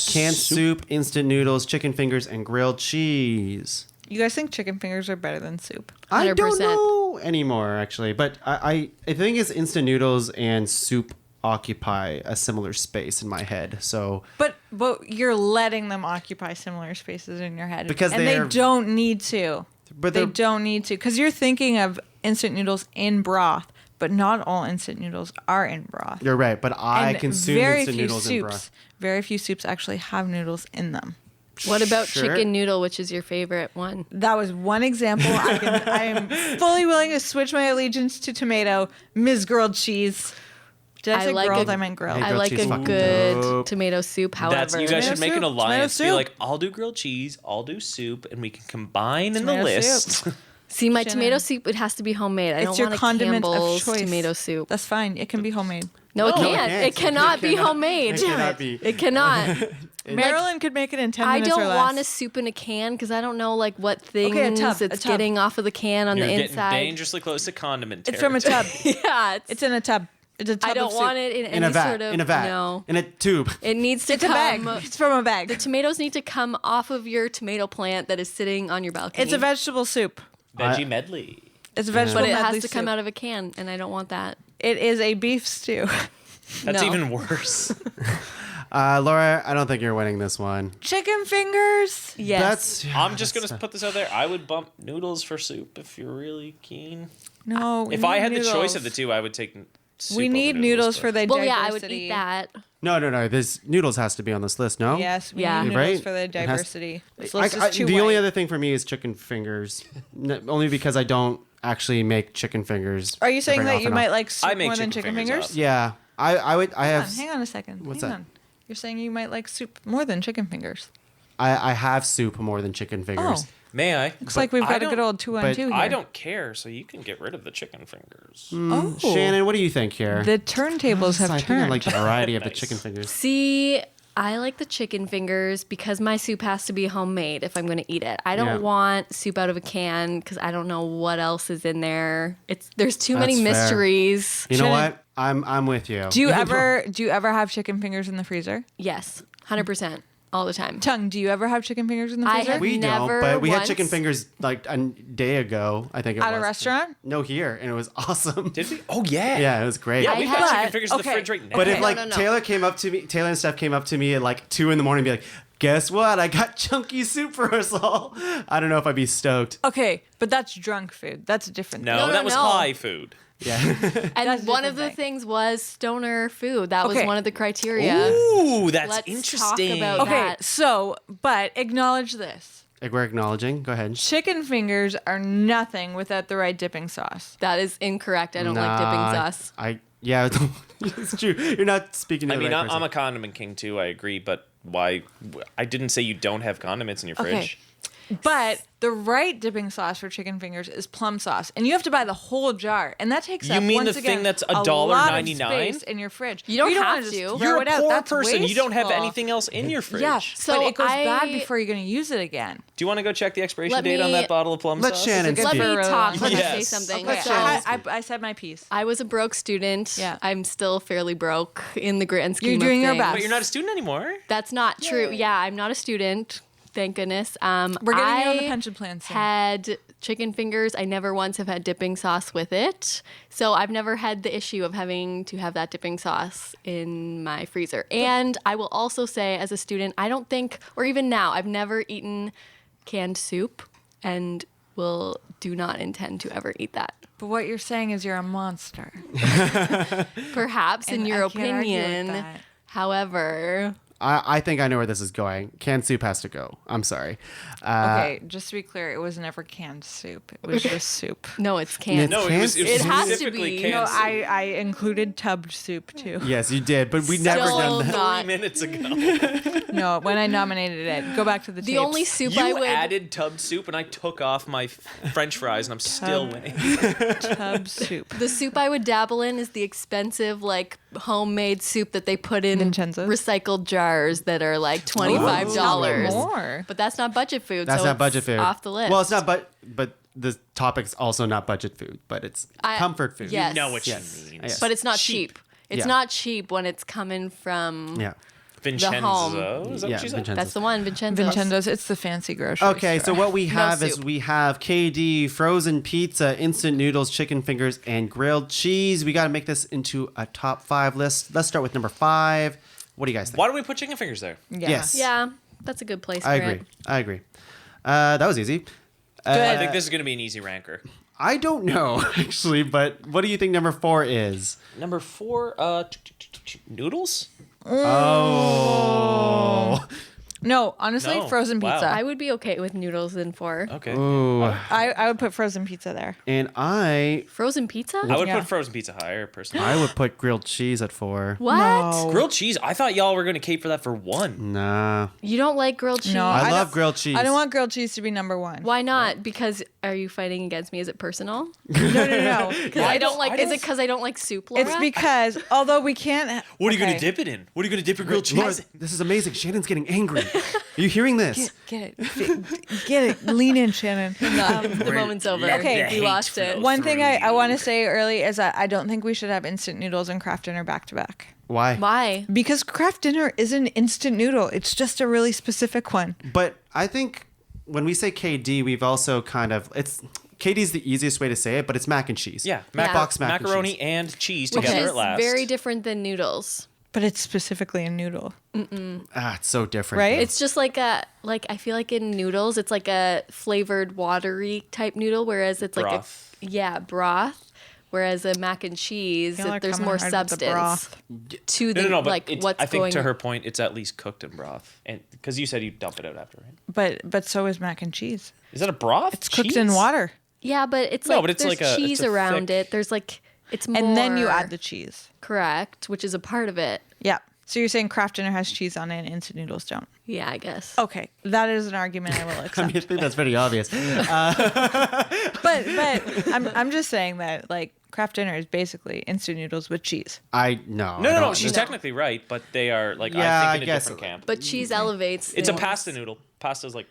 canned soup, instant noodles, chicken fingers, and grilled cheese. You guys think chicken fingers are better than soup? I don't 100%. know anymore, actually, but I think it's instant noodles and soup occupy a similar space in my head. So But But you're letting them occupy similar spaces in your head. Because and they don't need to. But they don't need to. Because you're thinking of instant noodles in broth, but not all instant noodles are in broth. You're right, but I And consume instant noodles in broth. Very few soups actually have noodles in them. What about Sure. chicken noodle, which is your favorite one? That was one example. I am fully willing to switch my allegiance to tomato. Ms. Grilled Cheese. Did I say grilled? I meant grilled. Hey, I grilled like cheese a fucking good dope. tomato soup. That's However, you guys should Tomato make an soup, alliance. tomato Be soup. like, I'll do grilled cheese, I'll do soup, and we can combine in the Tomato list. soup. see, my Shannon. tomato soup, it has to be homemade. I It's don't your want a condiment Campbell's of choice. tomato soup. That's fine. It can be homemade. No, it No, it can't. can't. It cannot be homemade. It cannot be. It cannot. Marilyn could make it in 10 I minutes or don't less. want a soup in a can because I don't know like what things Okay, a tub. it's getting off of the can on You're the getting inside. dangerously close to condiment It's from a tub. Yeah, It's in a tub. It's a tub I don't of soup. want it in In any a vat. sort of In a vat. no. In a tube. It needs to It's a bag. come. It's from a bag. The tomatoes need to come off of your tomato plant that is sitting on your balcony. It's a vegetable soup. Veggie medley. It's a vegetable but it medley has to come soup. out of a can, and I don't want that. It is a beef stew. That's No. even worse. Laura, I don't think you're winning this one. Chicken fingers. Yes. I'm just going to put this out there. I would bump noodles for soup if you're really keen. No. we If I need had the choice noodles. of the two, I would take soup. We over need noodles but- for the Well, diversity. yeah, I would eat that. No. This noodles has to be on this list, no? Yes, we Yeah. need You're noodles right. for the It has- diversity. This list is too the white. only other thing for me is chicken fingers. Only because I don't actually make chicken fingers. Are you saying very that you often. might like soup I make more than chicken chicken fingers fingers? up. Yeah. I have Hang on a second. What's Hang that? on. You're saying you might like soup more than chicken fingers. I have soup more than chicken fingers. Oh. May I? Looks like we've I got a good don't- old 2-on-2 but here. I don't care, so you can get rid of the chicken fingers. Oh. Shannon, what do you think here? The turntables have I think turned. I like the variety of the Nice. chicken fingers. See, I like the chicken fingers because my soup has to be homemade if I'm going to eat it. I don't Yeah. want soup out of a can because I don't know what else is in there. There's too many That's fair. mysteries. You know Shannon- what? I'm with you. Do you ever have chicken fingers in the freezer? Yes, 100% all the time. Tongue, do you ever have chicken fingers in the I freezer? have We never don't, but we had once- chicken fingers like a day ago. I think it was At a restaurant? No, here, and it was awesome. Did we? Oh, yeah. Yeah, it was great. Yeah, I we've had- got chicken fingers in the okay. fridge right now. But if Okay. like No. Taylor and Steph came up to me at like 2 a.m. and be like, "Guess what? I got chunky soup for us all." I don't know if I'd be stoked. Okay, but that's drunk food. That's a different no, No, that was no. high food. Yeah. And That's a one of different the thing. things was stoner food. That was Okay. one of the criteria. Ooh, that's Let's talk interesting. about Okay, that. so, but acknowledge this. Like we're acknowledging. Go ahead. Chicken fingers are nothing without the right dipping sauce. That is incorrect. I don't like dipping sauce. Yeah, it's true. You're not speaking to I the mean, right I'm person. a condiment king too. I agree, but why? I didn't say you don't have condiments in your Okay. fridge. But the right dipping sauce for chicken fingers is plum sauce, and you have to buy the whole jar, and that takes You up, mean once the again, thing that's a lot of $1.99? space in your fridge. You don't wanna have just to. throw You're it a out. poor That's person. You don't have wasteful. anything else in your fridge. Yeah, So but it goes bad I- before you're going to use it again. Do you want to go check the expiration Let date on me- that bottle of plum Let sauce? Shannon It's a Let speak. me for, talk. Let me Yes. say something. Okay, So I said my piece. I was a broke student. Yeah. I'm still fairly broke in the grand scheme You're doing of your things. best. But you're not a student anymore. That's not true. Yeah, I'm not a student. Thank goodness. We're getting you on the I pension plan soon. had chicken fingers. I never once have had dipping sauce with it. So I've never had the issue of having to have that dipping sauce in my freezer. And I will also say, as a student, I don't think, or even now, I've never eaten canned soup and do not intend to ever eat that. But what you're saying is you're a monster. Perhaps in And your I can't argue with opinion. that. However, I think I know where this is going. Canned soup has to go. I'm sorry. Okay, just to be clear, it was never canned soup. It was just soup. no, it's canned. No, Canned it was soup? It has to specifically be. canned No, soup. I included tubbed soup too. Yes, you did, but we never Still done that. not. 3 minutes ago. No, when I nominated it, go back to the The tapes. only soup I You would added tubbed soup, and I took off my French fries, and I'm still winning. tub soup. the soup I would dabble in is the expensive like homemade soup that they put in Vincenzo's? recycled jars that are like $25. Tell me more. But that's not budget food. That's so not it's budget food. Off the list. Well, it's not, but the topic's also not budget food, but it's comfort food. yes. Know what Yes. you mean. Yes. But it's not cheap. It's Yeah. not cheap when it's coming from. Yeah. Vincenzo. Is that Yeah, what you said? Vincenzo's. That's the one, Vincenzo's. Vincenzo's, it's the fancy grocery Okay, so store. what we have is soup. we have KD, frozen pizza, instant noodles, chicken fingers, and grilled cheese. We got to make this into a top 5 list. Let's start with number 5. What do you guys think? Why don't we put chicken fingers there? Yeah. Yes. Yeah, that's a good place I for agree. it. I agree. That was easy. I think this is going to be an easy ranker. I don't know, actually, but what do you think number 4 is? Number 4, noodles? Oh. No, honestly, No. frozen Wow. pizza. I would be okay with noodles in 4. Okay. Ooh. I would put frozen pizza there. And I Frozen pizza? I would Yeah. put frozen pizza higher, personally. would put grilled cheese at 4. What? No. Grilled cheese? I thought y'all were going to cape for that for 1. Nah. You don't like grilled cheese? No, I love don't- grilled cheese. I don't want grilled cheese to be number 1. Why not? Because are you fighting against me? Is it personal? No. Because I don't like. Is it because I don't like soup, Laura? It's because although we can't. What are you going Okay. to dip it in? What are you going to dip your grilled Laura, cheese in? this is amazing. Shannon's getting angry. Are you hearing this? Get it. Lean in, Shannon. the moment's over. Okay. you lost it. One thing I want to say early is that I don't think we should have instant noodles and Kraft Dinner back to back. Why? Why? Because Kraft Dinner is an instant noodle. It's just a really specific one. But I think when we say KD, we've also kind of KD's the easiest way to say it, but it's mac and cheese. Yeah, box mac macaroni and and cheese Which together is at last. very different than noodles. But it's specifically a noodle. It's so different. Right? though. It's just like I feel like in noodles, it's like a flavored watery type noodle, whereas it's like Broth. broth. Whereas a mac and cheese, Y'all are there's coming more hard with the substance broth. to the No, but like it's, what's I think going. to her point, it's at least cooked in broth. And because you said you dump it out after, right? But so is mac and cheese. Is that a broth? It's cooked in water. Yeah, but it's No, like but it's there's like cheese it's a around thick- it. There's like it's more. And then you add the cheese. correct, which is a part of it. Yeah. So you're saying Kraft Dinner has cheese on it and instant noodles don't. Yeah, I guess. Okay. That is an argument I will I accept. mean, I think that's pretty obvious. but I'm just saying that like Kraft Dinner is basically instant noodles with cheese. No. She's technically right, but they are like Yeah, I I think in a guess- different camp. But cheese elevates. It's a things. pasta noodle. Pasta's like,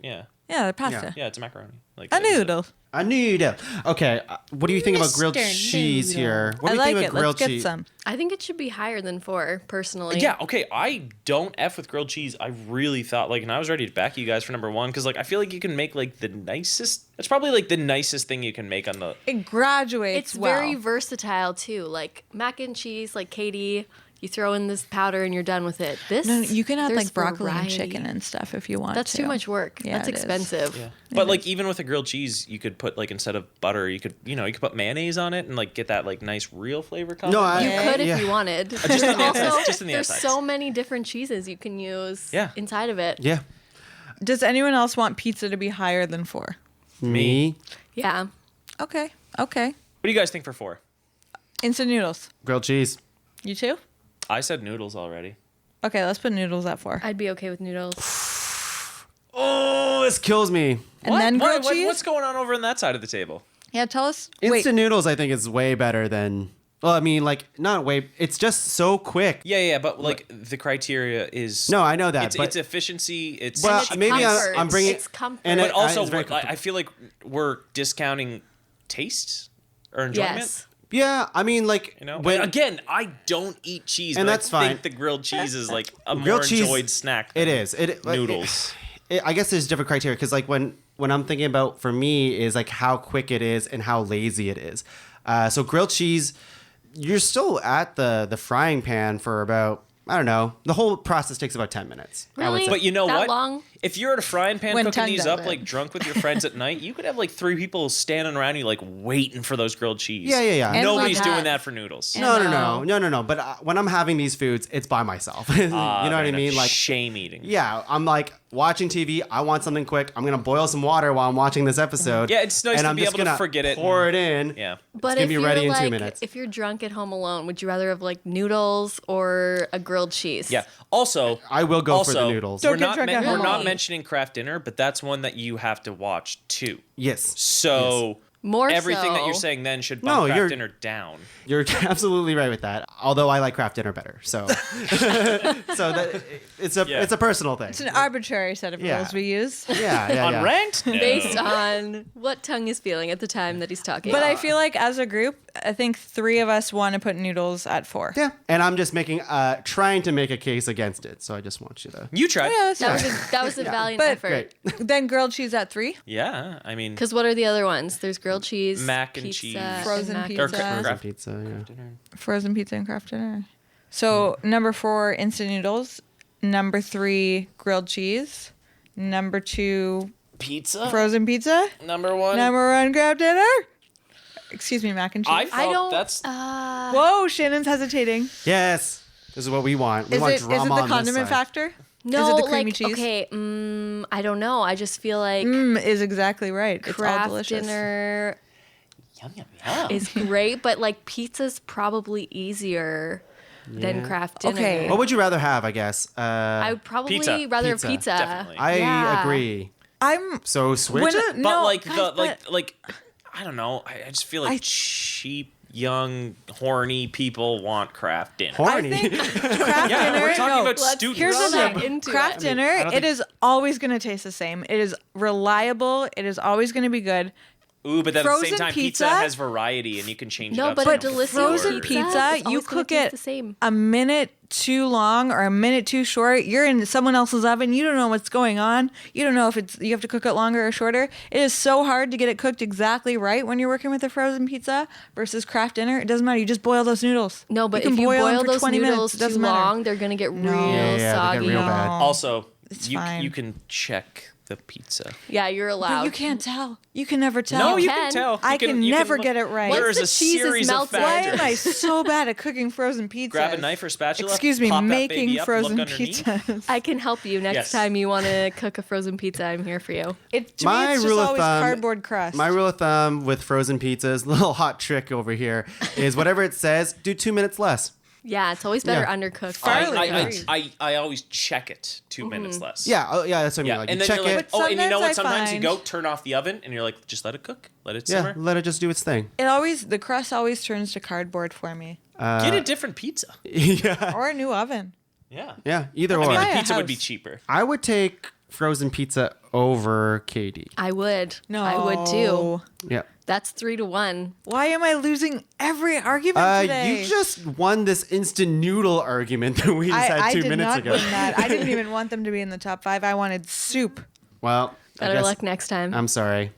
yeah, Yeah, the pasta. yeah, it's a macaroni. Like A it's noodle. A noodle. Okay, what do you think about grilled Mr. cheese Noodle. here? What I do you like think it. about grilled Let's get cheese? some. I think it should be higher than 4, personally. Yeah, okay. I don't F with grilled cheese. I really thought and I was ready to back you guys for number 1 because I feel like you can make like the nicest. It's probably like the nicest thing you can make on the. It graduates It's well. very versatile too. Like mac and cheese, like Katie, you throw in this powder and you're done with it. This No, you can add there's like broccoli and variety. chicken and stuff if you want That's to. too much work. Yeah, That's it is. expensive. Yeah. But like even with a grilled cheese, you could put like instead of butter, you could put mayonnaise on it and like get that like nice real flavor combo. No, You could if yeah. you wanted. Just on the also, outsides, just on the there's outsides. so many different cheeses you can use Yeah. inside of it. Yeah. Does anyone else want pizza to be higher than 4? Me. Yeah. Okay. What do you guys think for 4? Instant noodles. Grilled cheese. You too? I said noodles already. Okay, let's put noodles at 4. I'd be okay with noodles. Oh, this kills me. And then grilled cheese? What's going on over on that side of the table? Yeah, tell us. Instant noodles, I think, is way better than. Well, I mean, like, not way. It's just so quick. Yeah, but like the criteria is No, I know that. it's efficiency. It's Well, it's maybe comfort. I'm bringing. It's comfort. and but also it's very I feel like we're discounting taste or enjoyment. Yes. Yeah, I mean, like, You know, when, but again, I don't eat cheese, And but that's I think fine. the grilled cheese is like a more grilled cheese, enjoyed snack. It than is. noodles. I guess there's different criteria because, like, when I'm thinking about for me is like how quick it is and how lazy it is. So grilled cheese, you're still at the frying pan for about, I don't know, the whole process takes about 10 minutes. I would Really? say. But you know That what? long? If you're at a frying pan When cooking tongue these does up it. like drunk with your friends at night, you could have like 3 people standing around you like waiting for those grilled cheese. Yeah. And Nobody's love doing that. that for noodles. No. But when I'm having these foods, it's by myself. You know what I mean? Like, shame eating. yeah, I'm like watching TV. I want something quick. I'm gonna boil some water while I'm watching this episode. Yeah, it's nice and to I'm be just able to gonna forget it Pour and- it in. Yeah. But gonna if be you're ready in 2 like, minutes. if you're drunk at home alone, would you rather have like noodles or a grilled cheese? Yeah. Also, I will go for the noodles. We're Don't get not, drunk at we're home. not mentioning Kraft Dinner, but that's one that you have to watch too. Yes. So More everything that so. you're saying then should No, bump Kraft you're- Dinner down. You're absolutely right with that. Although I like Kraft Dinner better, so it's a personal thing. It's an arbitrary set of Yeah. rules we use. Yeah. Unranked? No. Based on what Tongue is feeling at the time that he's talking. But I feel like as a group, I think 3 of us want to put noodles at 4. Yeah, and I'm just trying to make a case against it. So I just want you to. You tried. Yeah, that's that was a valiant But- effort. Great. Then grilled cheese at 3. Yeah, I mean, Because what are the other ones? There's grilled cheese, Mac and pizza, cheese. and Frozen mac and pizza. cheese. Frozen pizza. Yeah. Frozen pizza and Kraft Dinner. So number 4, instant noodles. Number 3, grilled cheese. Number 2, Pizza. frozen pizza. Number 1. Number 1, crab dinner. Excuse me, mac and cheese. I felt don't- that's Whoa, Shannon's hesitating. Yes. This is what we want. We Is want it drama the on this condiment side. factor? No, Is it the creamy like, cheese? okay, I don't know. I just feel like Is exactly right. It's all craft delicious. dinner yum yum yum. is great, but like pizza's probably easier than craft dinner. Okay. What would you rather have, I guess? I would probably Pizza. rather have Pizza, pizza. definitely. I Yeah. agree. I'm So switch when, it? But no, like guys, the but like I don't know. I just feel like I- cheap, young, horny people want craft dinner. I Horny. think craft Yeah, dinner. we're talking no, about students. Here's Throw the that thing. into Craft it. dinner, I don't it think- is always going to taste the same. It is reliable. It is always going to be good. Ooh, but then at the Frozen same time, pizza pizza? has variety, and you can change it No, up. but so a you don't delicious feel Frozen bored. pizza pizza, is you always gonna cook taste it the same. a minute too long or a minute too short. You're in someone else's oven. You don't know what's going on. You don't know if you have to cook it longer or shorter. It is so hard to get it cooked exactly right when you're working with a frozen pizza versus craft dinner. It doesn't matter. You just boil those noodles. No, but can if you them boil for those 20 noodles minutes. It too doesn't matter. long, they're gonna get real Yeah, they get soggy. real bad. Also, It's you fine. can check the pizza. Yeah, you're allowed. But you can't tell. You can never tell. No, you can. can tell. I You can you never look- get it right. Once There is the a cheese is series of melted- Why factors. am I so bad at cooking frozen pizzas? Grab a knife or spatula. Excuse me, pop that making baby up, frozen look underneath. pizzas. I can help you next Yes. time you want to cook a frozen pizza. I'm here for you. To me, it's My just rule of always thumb- cardboard crust. My rule of thumb with frozen pizzas, little hot trick over here, is whatever it says, do 2 minutes less. Yeah, it's always better Yeah. undercooked. Farley I agrees. always check it 2 minutes less. Yeah, oh, yeah, that's what I mean. Yeah, Like, and you then check you're like, it. But oh, and you know what? sometimes I Sometimes you find- go turn off the oven, and you're like, just let it cook, let it Yeah, simmer. let it just do its thing. The crust always turns to cardboard for me, Get a different pizza. yeah, or a new oven. Yeah. yeah, either I or. mean, Buy the a pizza would be house. cheaper. I would take frozen pizza over Katie. I would. No, I would too. Yeah. That's 3-1. Why am I losing every argument today? You just won this instant noodle argument that we just had I 2 did minutes not ago. win that. I didn't even want them to be in the top 5. I wanted soup. Well, I Better guess, luck next time. I'm sorry.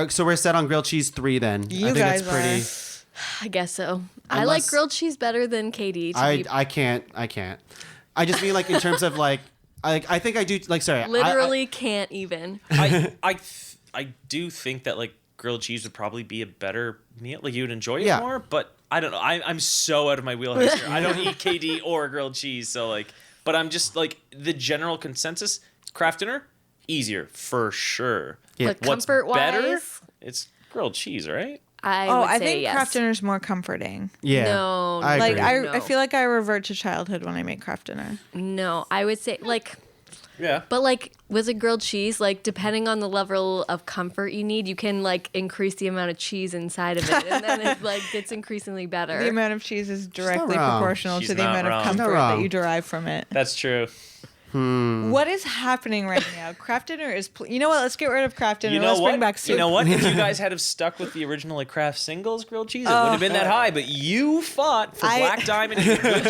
So we're set on grilled cheese 3 then. You I think guys that's pretty. I guess so. I Unless- like grilled cheese better than Katie. I can't. I just mean like in terms of like. I think I do like. Sorry. literally can't even. I do think that like grilled cheese would probably be a better meal. Like you would enjoy it Yeah. more, but I don't know. I'm so out of my wheelhouse here. I don't eat KD or grilled cheese, so like. But I'm just like the general consensus: craft dinner easier for sure. Yeah. But What's comfort better? wise, It's grilled cheese, right? I Oh, would I say think yes. craft dinner is more comforting. Yeah. No, I Like agree. I No. feel like I revert to childhood when I make craft dinner. No, I would say like. Yeah. But like with a grilled cheese, like depending on the level of comfort you need, you can like increase the amount of cheese inside of it, and then it like gets increasingly better. The amount of cheese is directly wrong. proportional She's to the not amount wrong. of She's not comfort that wrong. you derive from it. That's true. What is happening right now? Craft dinner is. You know what? Let's get rid of craft dinner. You know Let's what? bring back soup. You know what? If you guys had have stuck with the original like craft singles grilled cheese, it wouldn't have been that high. But you fought for Black Diamond and good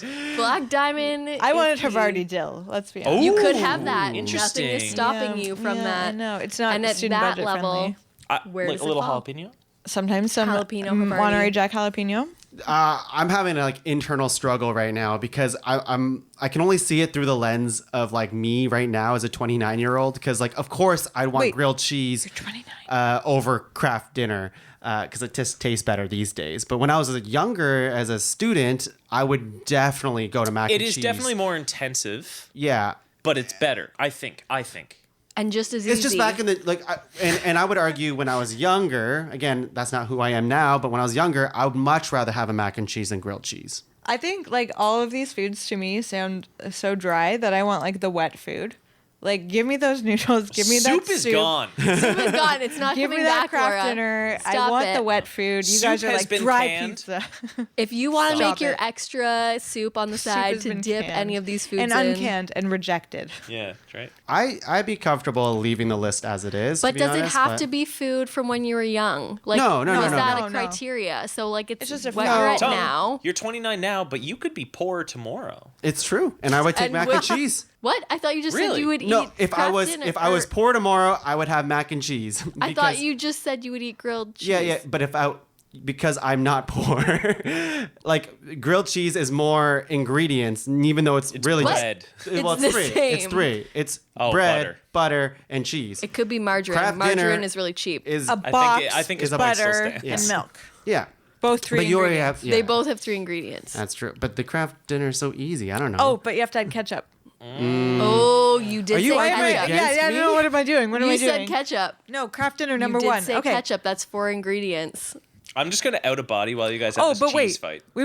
cheese. Black Diamond. I wanted if you- Havarti dill. Let's be honest. You could Ooh, have that. Nothing interesting. is stopping you from yeah, that. I know it's not And at student that budget level, friendly. Where like does a it little fall? jalapeno. Sometimes some Jalapeno Havarti. Monterey Jack jalapeno. I'm having a like internal struggle right now because I can only see it through the lens of like me right now as a 29-year-old because like of course I want Wait, grilled cheese 29. over craft dinner because it just tastes better these days. But when I was younger as a student, I would definitely go to mac It and is cheese. definitely more intensive, Yeah. but it's better. I think. And just as easy. It's just back in the like, and I would argue when I was younger. Again, that's not who I am now. But when I was younger, I would much rather have a mac and cheese than grilled cheese. I think like all of these foods to me sound so dry that I want like the wet food. Like give me those noodles, give me Soup that is soup. gone. Soup is gone. It's not Give me coming that back, craft Laura. dinner. I Stop want it. the wet food. You Soup guys are has like been dry canned. pizza. If you want to Stop make your it. extra soup on the Soup side has to been dip canned. any of these foods and in. uncanned and rejected. Yeah, right. I'd be comfortable leaving the list as it is. But to be does it honest, have but- to be food from when you were young? Like, No, no, is no, that no. a No. criteria? So, like, it's just a what fact. you're at Tom, now. You're 29 now, but you could be poor tomorrow. It's true, and I would take And mac with- and cheese. What? I thought you just said Really? you would No, eat. if I craft was dinner, if I was or- poor tomorrow, I would have mac and cheese. I thought because- you just said you would eat grilled cheese. Yeah, yeah, but because I'm not poor, like grilled cheese is more ingredients, and even though it's really bread. well, It's it's the three. same. It's three. It's Oh, bread, butter, and cheese. It could be margarine. Craft Margarine dinner is really cheap. Is A box, I think is it's a butter, still Yeah. and milk. yeah. Both three But you already ingredients. have. Yeah, They both have 3 ingredients. That's true. But the craft dinner is so easy. I don't know. Oh, but you have to add ketchup. Oh, you did Are you say arguing ketchup. against yeah, me? no, what am I doing? What am You I said doing? ketchup. No, craft dinner number you did one. say Okay. ketchup. That's 4 ingredients. I'm just gonna out a body while you guys have Oh, this but cheese wait. fight. We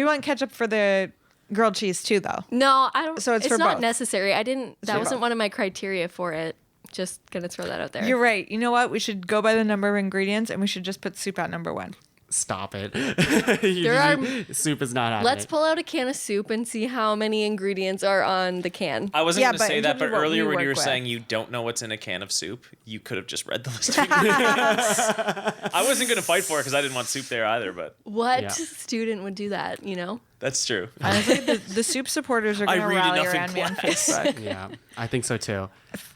want ketchup for the grilled cheese too, though. No, I don't. So it's for not both. necessary. I didn't. That for wasn't both. one of my criteria for it. Just gonna throw that out there. You're right. You know what? We should go by the number of ingredients, and we should just put soup at number one. Stop it. Soup is not happening. Let's pull out a can of soup and see how many ingredients are on the can. I wasn't Yeah, gonna but say in that, terms but of what earlier we when you were work with. saying you don't know what's in a can of soup, you could have just read the list of ingredients. I wasn't gonna fight for it because I didn't want soup there either, but What Yeah. student would do that? You know. that's true. Honestly, the soup supporters are I going to read rally enough in around me on class. Facebook. Yeah, I think so too.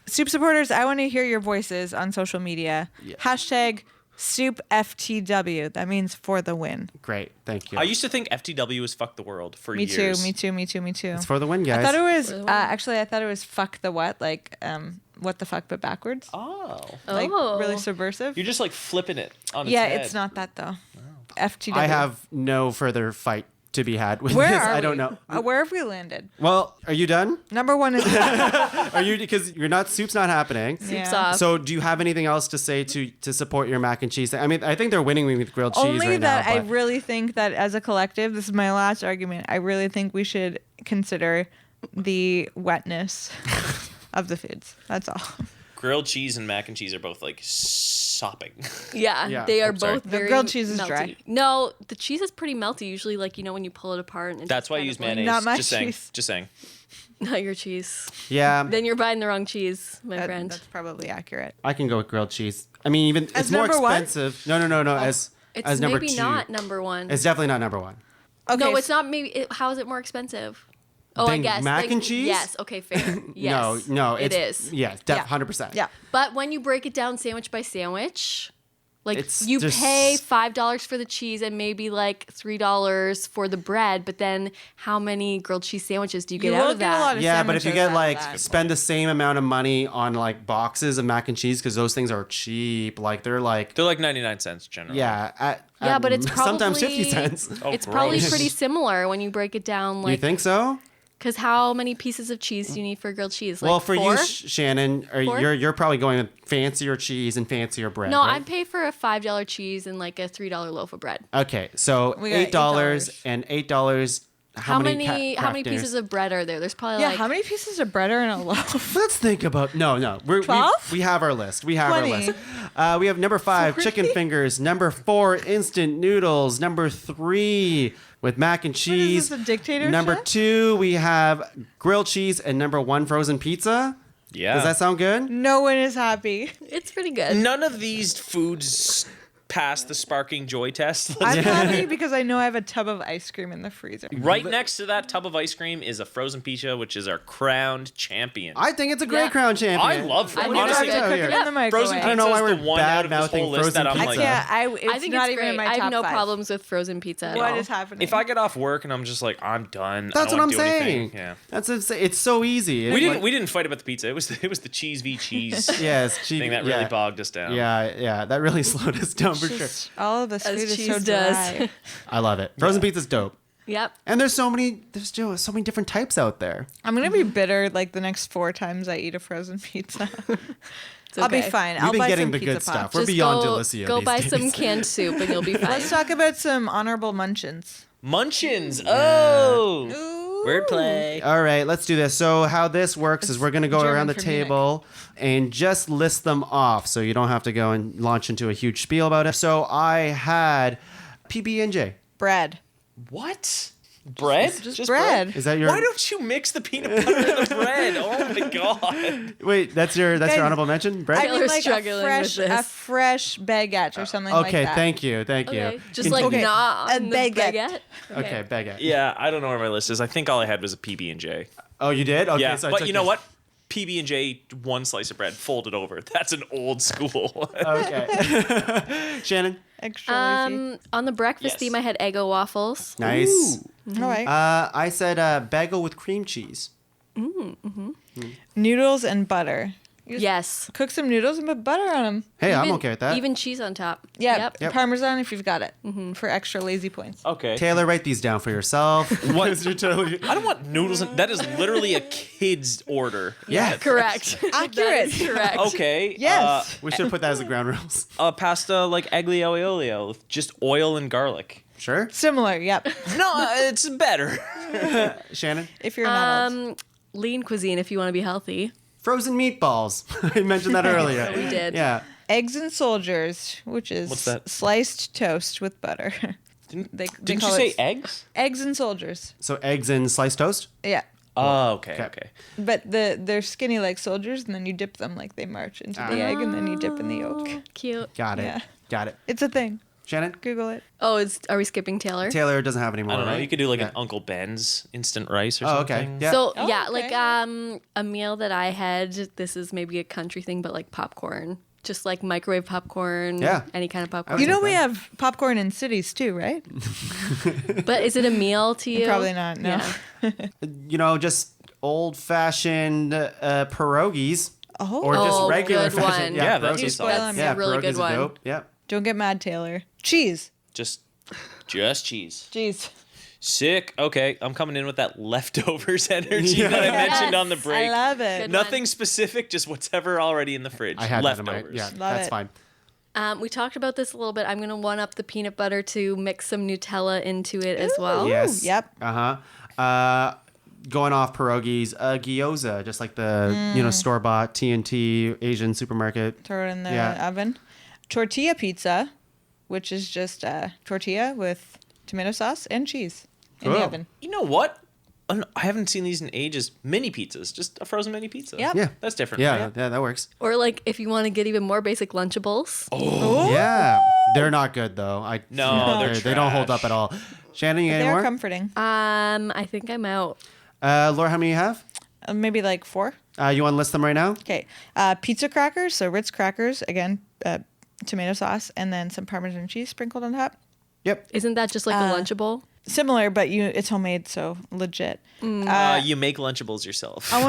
Soup supporters, I want to hear your voices on social media. Hashtag SoupFTW. That means for the win. Great. Thank you. I used to think FTW was fuck the world for Me years. too. It's for the win, guys. I thought it was For the win. actually. I thought it was fuck the what, like what the fuck, but backwards. Oh. Like Oh. really subversive. You're just like flipping it on its Yeah, head. it's not that though. FTW. I have no further fight to be had with Where this. are I don't we? know. Where have we landed? Well, are you done? Number one is Are you because you're not soup's not happening. Yeah. Soup's off. So do you have anything else to say to support your mac and cheese thing? I mean, I think they're winning me with grilled cheese only right that now. I but- really think that as a collective, this is my last argument. I really think we should consider the wetness of the foods. That's all. Grilled cheese and mac and cheese are both like sopping. Yeah, Yeah. they are Oh, sorry. both The very grilled cheese is melty. dry. No, the cheese is pretty melty. Usually, like when you pull it apart. And it That's just why I kind use of, like, mayonnaise. Not my just saying. cheese. Just saying. Not your cheese. Yeah, Then you're buying the wrong cheese, my friend. That's probably accurate. I can go with grilled cheese. I mean, even As it's more number one? expensive. No. It's As number maybe 2. not number one. It's definitely not number 1. Okay. No, it's not. Maybe. How is it more expensive? Oh, I Than guess mac and cheese? Yes. Okay, fair. Yes. No, it it's, is. Yes, Yeah. 100%. Yeah. But when you break it down sandwich by sandwich, like It's you just- pay $5 for the cheese and maybe like $3 for the bread, but then how many grilled cheese sandwiches do you get You out will of get a that? lot of Yeah, but if you sandwiches get out like of that. spend the same amount of money on like boxes of mac and cheese because those things are cheap. Like they're like They're like 99 cents generally. yeah, Yeah, but it's probably sometimes 50 cents. Oh, It's probably gross. pretty similar when you break it down. You Like, think so? because how many pieces of cheese do you need for grilled cheese? Like Well, for 4? you, Shannon, Four? you're probably going with fancier cheese and fancier bread. No, right? I'd pay for a $5 cheese and like a $3 loaf of bread. Okay, so We got $8 $8. and $8. How many pieces of bread are there? There's probably Yeah, like how many pieces of bread are in a loaf? Let's think about no. We 12? we have our list. We have 20. our list. We have number 5 chicken fingers, number 4 instant noodles, number 3 with mac and cheese. this, a dictatorship? Number 2 we have grilled cheese, and number 1 frozen pizza. Yeah. Does that sound good? No one is happy. it's pretty good. None of these foods pass the sparking joy test. I'm happy because I know I have a tub of ice cream in the freezer. Right next to that tub of ice cream is a frozen pizza, which is our crowned champion. I think it's a great Yeah. crown champion. I love I it. think Honestly, it's out Cook here. it in the microwave. frozen I don't know pizza why is we're the one out of this bad-mouthing whole list frozen that I'm pizza. like, It's I think not it's even great. in my I top have no 5. problems with frozen pizza at What all. is happening? if I get off work and I'm just like, I'm done. That's I what don't I'm wanna do saying. anything. Yeah. It's so easy. We didn't fight about the pizza. It was the cheese v cheese Yes, thing that really bogged us down. Yeah, that really slowed us down for sure. Just all of this As food is cheese so does. dry. I love it. Frozen pizza's dope. Yep. And there's so many different types out there. I'm gonna be bitter like the next 4 times I eat a frozen pizza. It's I'll be okay. fine. We've I'll been buy getting some the pizza good stuff. pops. We're Just beyond go, Delicia Go these buy days. some canned soup and you'll be fine. Let's talk about some honorable munchins. Munchins. Oh. Wordplay. All right, let's do this. So how this works is we're going to go German around the from Munich. table and just list them off so you don't have to go and launch into a huge spiel about it. So I had PB&J. Bread. What? Bread? Just bread. Is that your Why don't you mix the peanut butter and the bread? Oh my god. Wait, that's your Guys, honorable mention? Bread? I mean Taylor's like struggling with a this. fresh baguette or something like Okay, that. thank you. Okay. Just Continue. like not A on the baguette. Okay, baguette. Yeah, I don't know where my list is. I think all I had was a PB&J. Oh, you did? Okay, Yeah, so I but took you know this. what? PB&J, one slice of bread folded over. That's an old school. Okay. Shannon? Extra lazy. On the breakfast Yes. theme, I had Eggo waffles. Nice. All right. I said bagel with cream cheese. Noodles and butter. Yes. Cook some noodles and put butter on them. Hey, I'm Even- okay with that. Even cheese on top. Yeah, Yep. Parmesan if you've got it for extra lazy points. Okay. Taylor, write these down for yourself. What? Is your totally- I don't want noodles. That is literally a kid's order. Yeah. Correct. Accurate. That is correct. Okay. Yes. We should put that as the ground rules. Pasta like aglio e olio, with just oil and garlic. Sure. Similar. Yep. No, it's better. Shannon? If you're an adult. Lean cuisine if you want to be healthy. Frozen meatballs. I mentioned that earlier. We did. Yeah. Eggs and soldiers, which is What's that? sliced toast with butter. They Didn't you call say it eggs? eggs and soldiers. So eggs and sliced toast? Yeah. Oh, okay. Okay. Okay. But they're skinny like soldiers, and then you dip them like they march into the egg, and then you dip in the yolk. Cute. Got it. Yeah. Got it. It's a thing. Shannon? Google it. Oh, are we skipping Taylor? Taylor doesn't have any more, I don't know. right? You could do like Yeah. an Uncle Ben's instant rice or Oh, something. okay. Yeah. So Oh, yeah, okay. like a meal that I had. This is maybe a country thing, but like popcorn, just like microwave popcorn. Yeah. Any kind of popcorn. You know okay. we have popcorn in cities too, right? But is it a meal to you? Probably not. No. Yeah. You know, just old-fashioned pierogies. Oh. Or just Oh, regular good fashion. one. Yeah, that's pierogies. a solid. That's Yeah, a really good pierogies are one. dope. Yeah. Don't get mad, Taylor. Cheese. Just cheese. Jeez. Sick. Okay, I'm coming in with that leftovers energy that I mentioned on the break. I love it. Good. Nothing specific, just whatever already in the fridge. I had that in leftovers. my... Yeah, Love that's it. fine. We talked about this a little bit. I'm gonna one up the peanut butter to mix some Nutella into it as well. Yes. Yep. Uh-huh. Going off pierogies, gyoza, just like the, store-bought TNT Asian supermarket. Throw it in the Yeah. oven. Tortilla pizza, which is just tortilla with tomato sauce and cheese in the Cool. oven. You know what? I haven't seen these in ages. Mini pizzas, just a frozen mini pizza. Yep. Yeah. That's different. Yeah, right? yeah, that works. Or like if you want to get even more basic, Lunchables. Yeah. They're not good, though. No, they're they don't hold trash. up at all. Shannon, you got any They're more? comforting. I think I'm out. Laura, how many you have? Maybe like 4. You want to list them right now? Okay. Pizza crackers, so Ritz crackers, again, tomato sauce, and then some Parmesan cheese sprinkled on top. Yep. Isn't that just like a Lunchable? Similar, but it's homemade, so legit. You make Lunchables yourself. I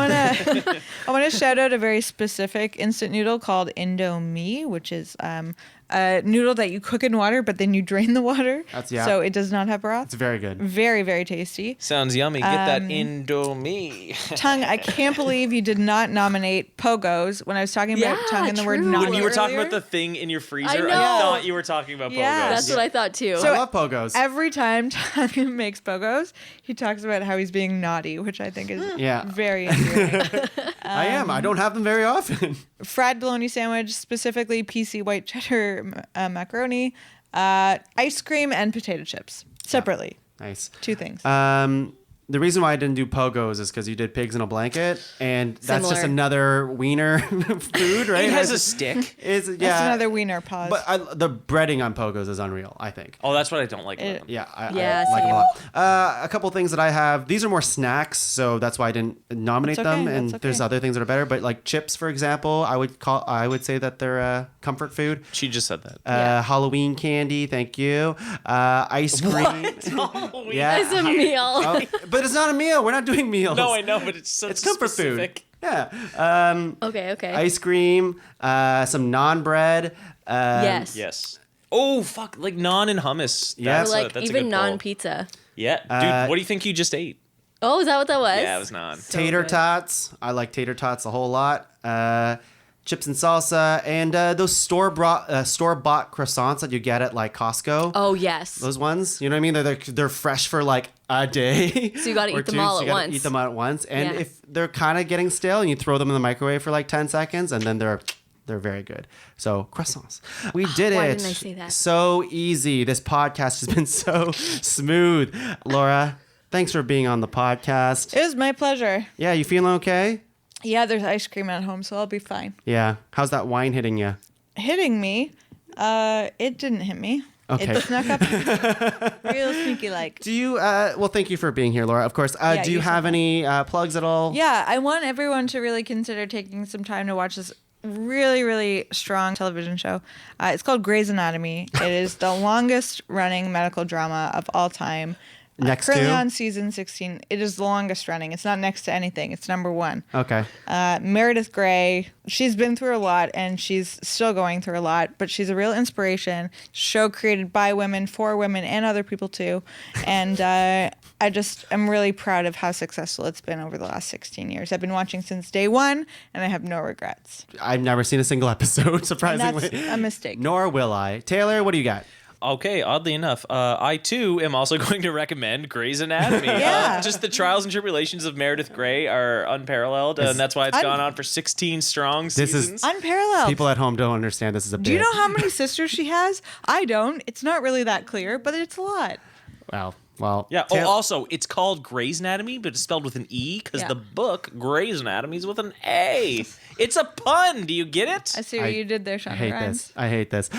wanna shout out a very specific instant noodle called Indomie, which is a noodle that you cook in water, but then you drain the water. Yeah. So it does not have broth. It's very good. Very, very tasty. Sounds yummy. Get that Indomie. Tongue, I can't believe you did not nominate Pogos when I was talking about Yeah, tongue and the word true. not When you were talking about earlier. the thing in your freezer, I I, know. thought you were talking about Yeah. Pogos. That's what I thought too. So I love pogos. Every time Tongue makes Pogos, he talks about how he's being naughty, which I think is Yeah. very endearing. I am. I don't have them very often. Fried bologna sandwich, specifically PC white cheddar macaroni, ice cream, and potato chips separately. Nice. 2 things. The reason why I didn't do pogos is because you did pigs in a blanket, and that's just Similar. another wiener food, right? It has a stick. It's, yeah. That's another wiener pause. But the breading on pogos is unreal, I think. Oh, that's what I don't like about them. Yeah, I Yeah, like them a same. lot. A couple things that I have. These are more snacks, so that's why I didn't nominate That's okay, them. And that's there's okay. other things that are better, but like chips, for example, I would say that they're comfort food. She just said that. Halloween candy, thank you. Ice cream. Oh, Yeah. It's a meal. Oh, but it's not a meal. We're not doing meals. No, I know, but it's such It's comfort specific. food. Yeah. Okay. Ice cream, some naan bread. Yes. Yes. Oh, fuck. Like naan and hummus. Yeah. Or like that's a even good pull. non-pizza. Yeah. Dude, what do you think you just ate? Oh, is that what that was? Yeah, it was naan. So Tater good. tots. I like tater tots a whole lot. Chips and salsa, and those store-bought croissants that you get at like Costco. Oh yes. Those ones, you know what I mean? They're fresh for like a day. So you gotta or eat them two, all so at you gotta once. Eat them all at once, and Yeah. if they're kind of getting stale, and you throw them in the microwave for like 10 seconds, and then they're very good. So croissants, we did it. why didn't I say that? So easy. This podcast has been so smooth. Laura, thanks for being on the podcast. it was my pleasure. Yeah, you feeling okay? Yeah, there's ice cream at home, so I'll be fine. Yeah. How's that wine hitting you? Hitting me, it didn't hit me. Okay. It snuck up real sneaky like. Do you, well, thank you for being here, Laura, of course. Do you you're so have welcome. any plugs at all? Yeah, I want everyone to really consider taking some time to watch this really, really strong television show. It's called Grey's Anatomy. It is the longest running medical drama of all time. Next currently to? on season 16. It is the longest running. It's not next to anything. It's number 1. Okay. Meredith Grey, she's been through a lot and she's still going through a lot, but she's a real inspiration. Show created by women, for women, and other people too. And I'm really proud of how successful it's been over the last 16 years. I've been watching since day 1 and I have no regrets. I've never seen a single episode, And surprisingly. that's a mistake. Nor will I. Taylor, what do you got? Okay, oddly enough, I too am also going to recommend Grey's Anatomy. Yeah. Just the trials and tribulations of Meredith Grey are unparalleled, and that's why it's gone on for 16 strong This is- seasons. Unparalleled. People at home don't understand this is a bit. Do you know how many sisters she has? I don't. It's not really that clear, but it's a lot. Well, Yeah. Oh, also, it's called Grey's Anatomy, but it's spelled with an E because Yeah. the book Grey's Anatomy is with an A. It's a pun. Do you get it? I see what you did there, I Sean. hate this. I hate this.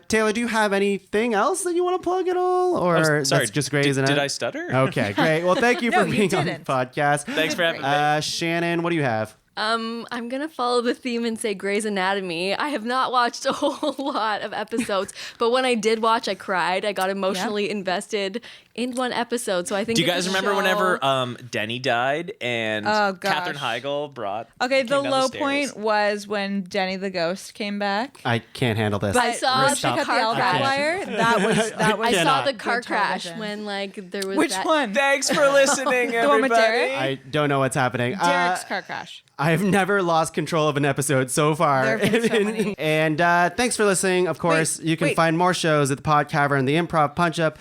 Taylor, do you have anything else that you want to plug at all? Or sorry, that's just Grey's did Anatomy? I stutter? Okay, great. Well, thank you No, for you being on the didn't. podcast. Thanks for having me. Shannon, what do you have? I'm gonna follow the theme and say Grey's Anatomy. I have not watched a whole lot of episodes, but when I did watch, I cried. I got emotionally invested in one episode. So I think. Do you it's guys a remember show- whenever Denny died and Oh, gosh. Katherine Heigl brought? Okay, came the down low stairs? point was when Denny the Ghost came back. I can't handle this. I saw But the cut car the crash. wire. That was I saw cannot. the car Good crash television. when like there was Which that. one? Thanks for listening, The one with everybody. Derek? I don't know what's happening. Derek's car crash. I've never lost control of an episode so far. There have been so many. And thanks for listening. Of course, you can wait. find more shows at the PodCavern, the Improv Punch Up,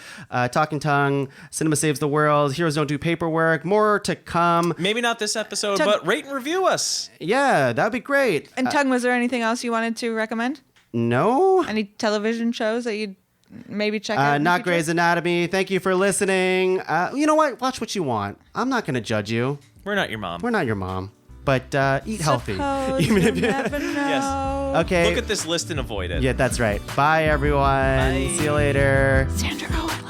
Talking Tongue, Cinema Saves the World, Heroes Don't Do Paperwork. More to come. Maybe not this episode, Tug- but rate and review us. Yeah, that'd be great. And Tung, was there anything else you wanted to recommend? No, Any television shows that you'd maybe check out? in the not future? Grey's Anatomy. Thank you for listening. You know what? Watch what you want. I'm not going to judge you. We're not your mom. We're not your mom. But eat healthy. Suppose Even you'll if you- never know. Okay. Look at this list and avoid it. Yeah, that's right. Bye, everyone. Bye. See you later. Sandra Owen.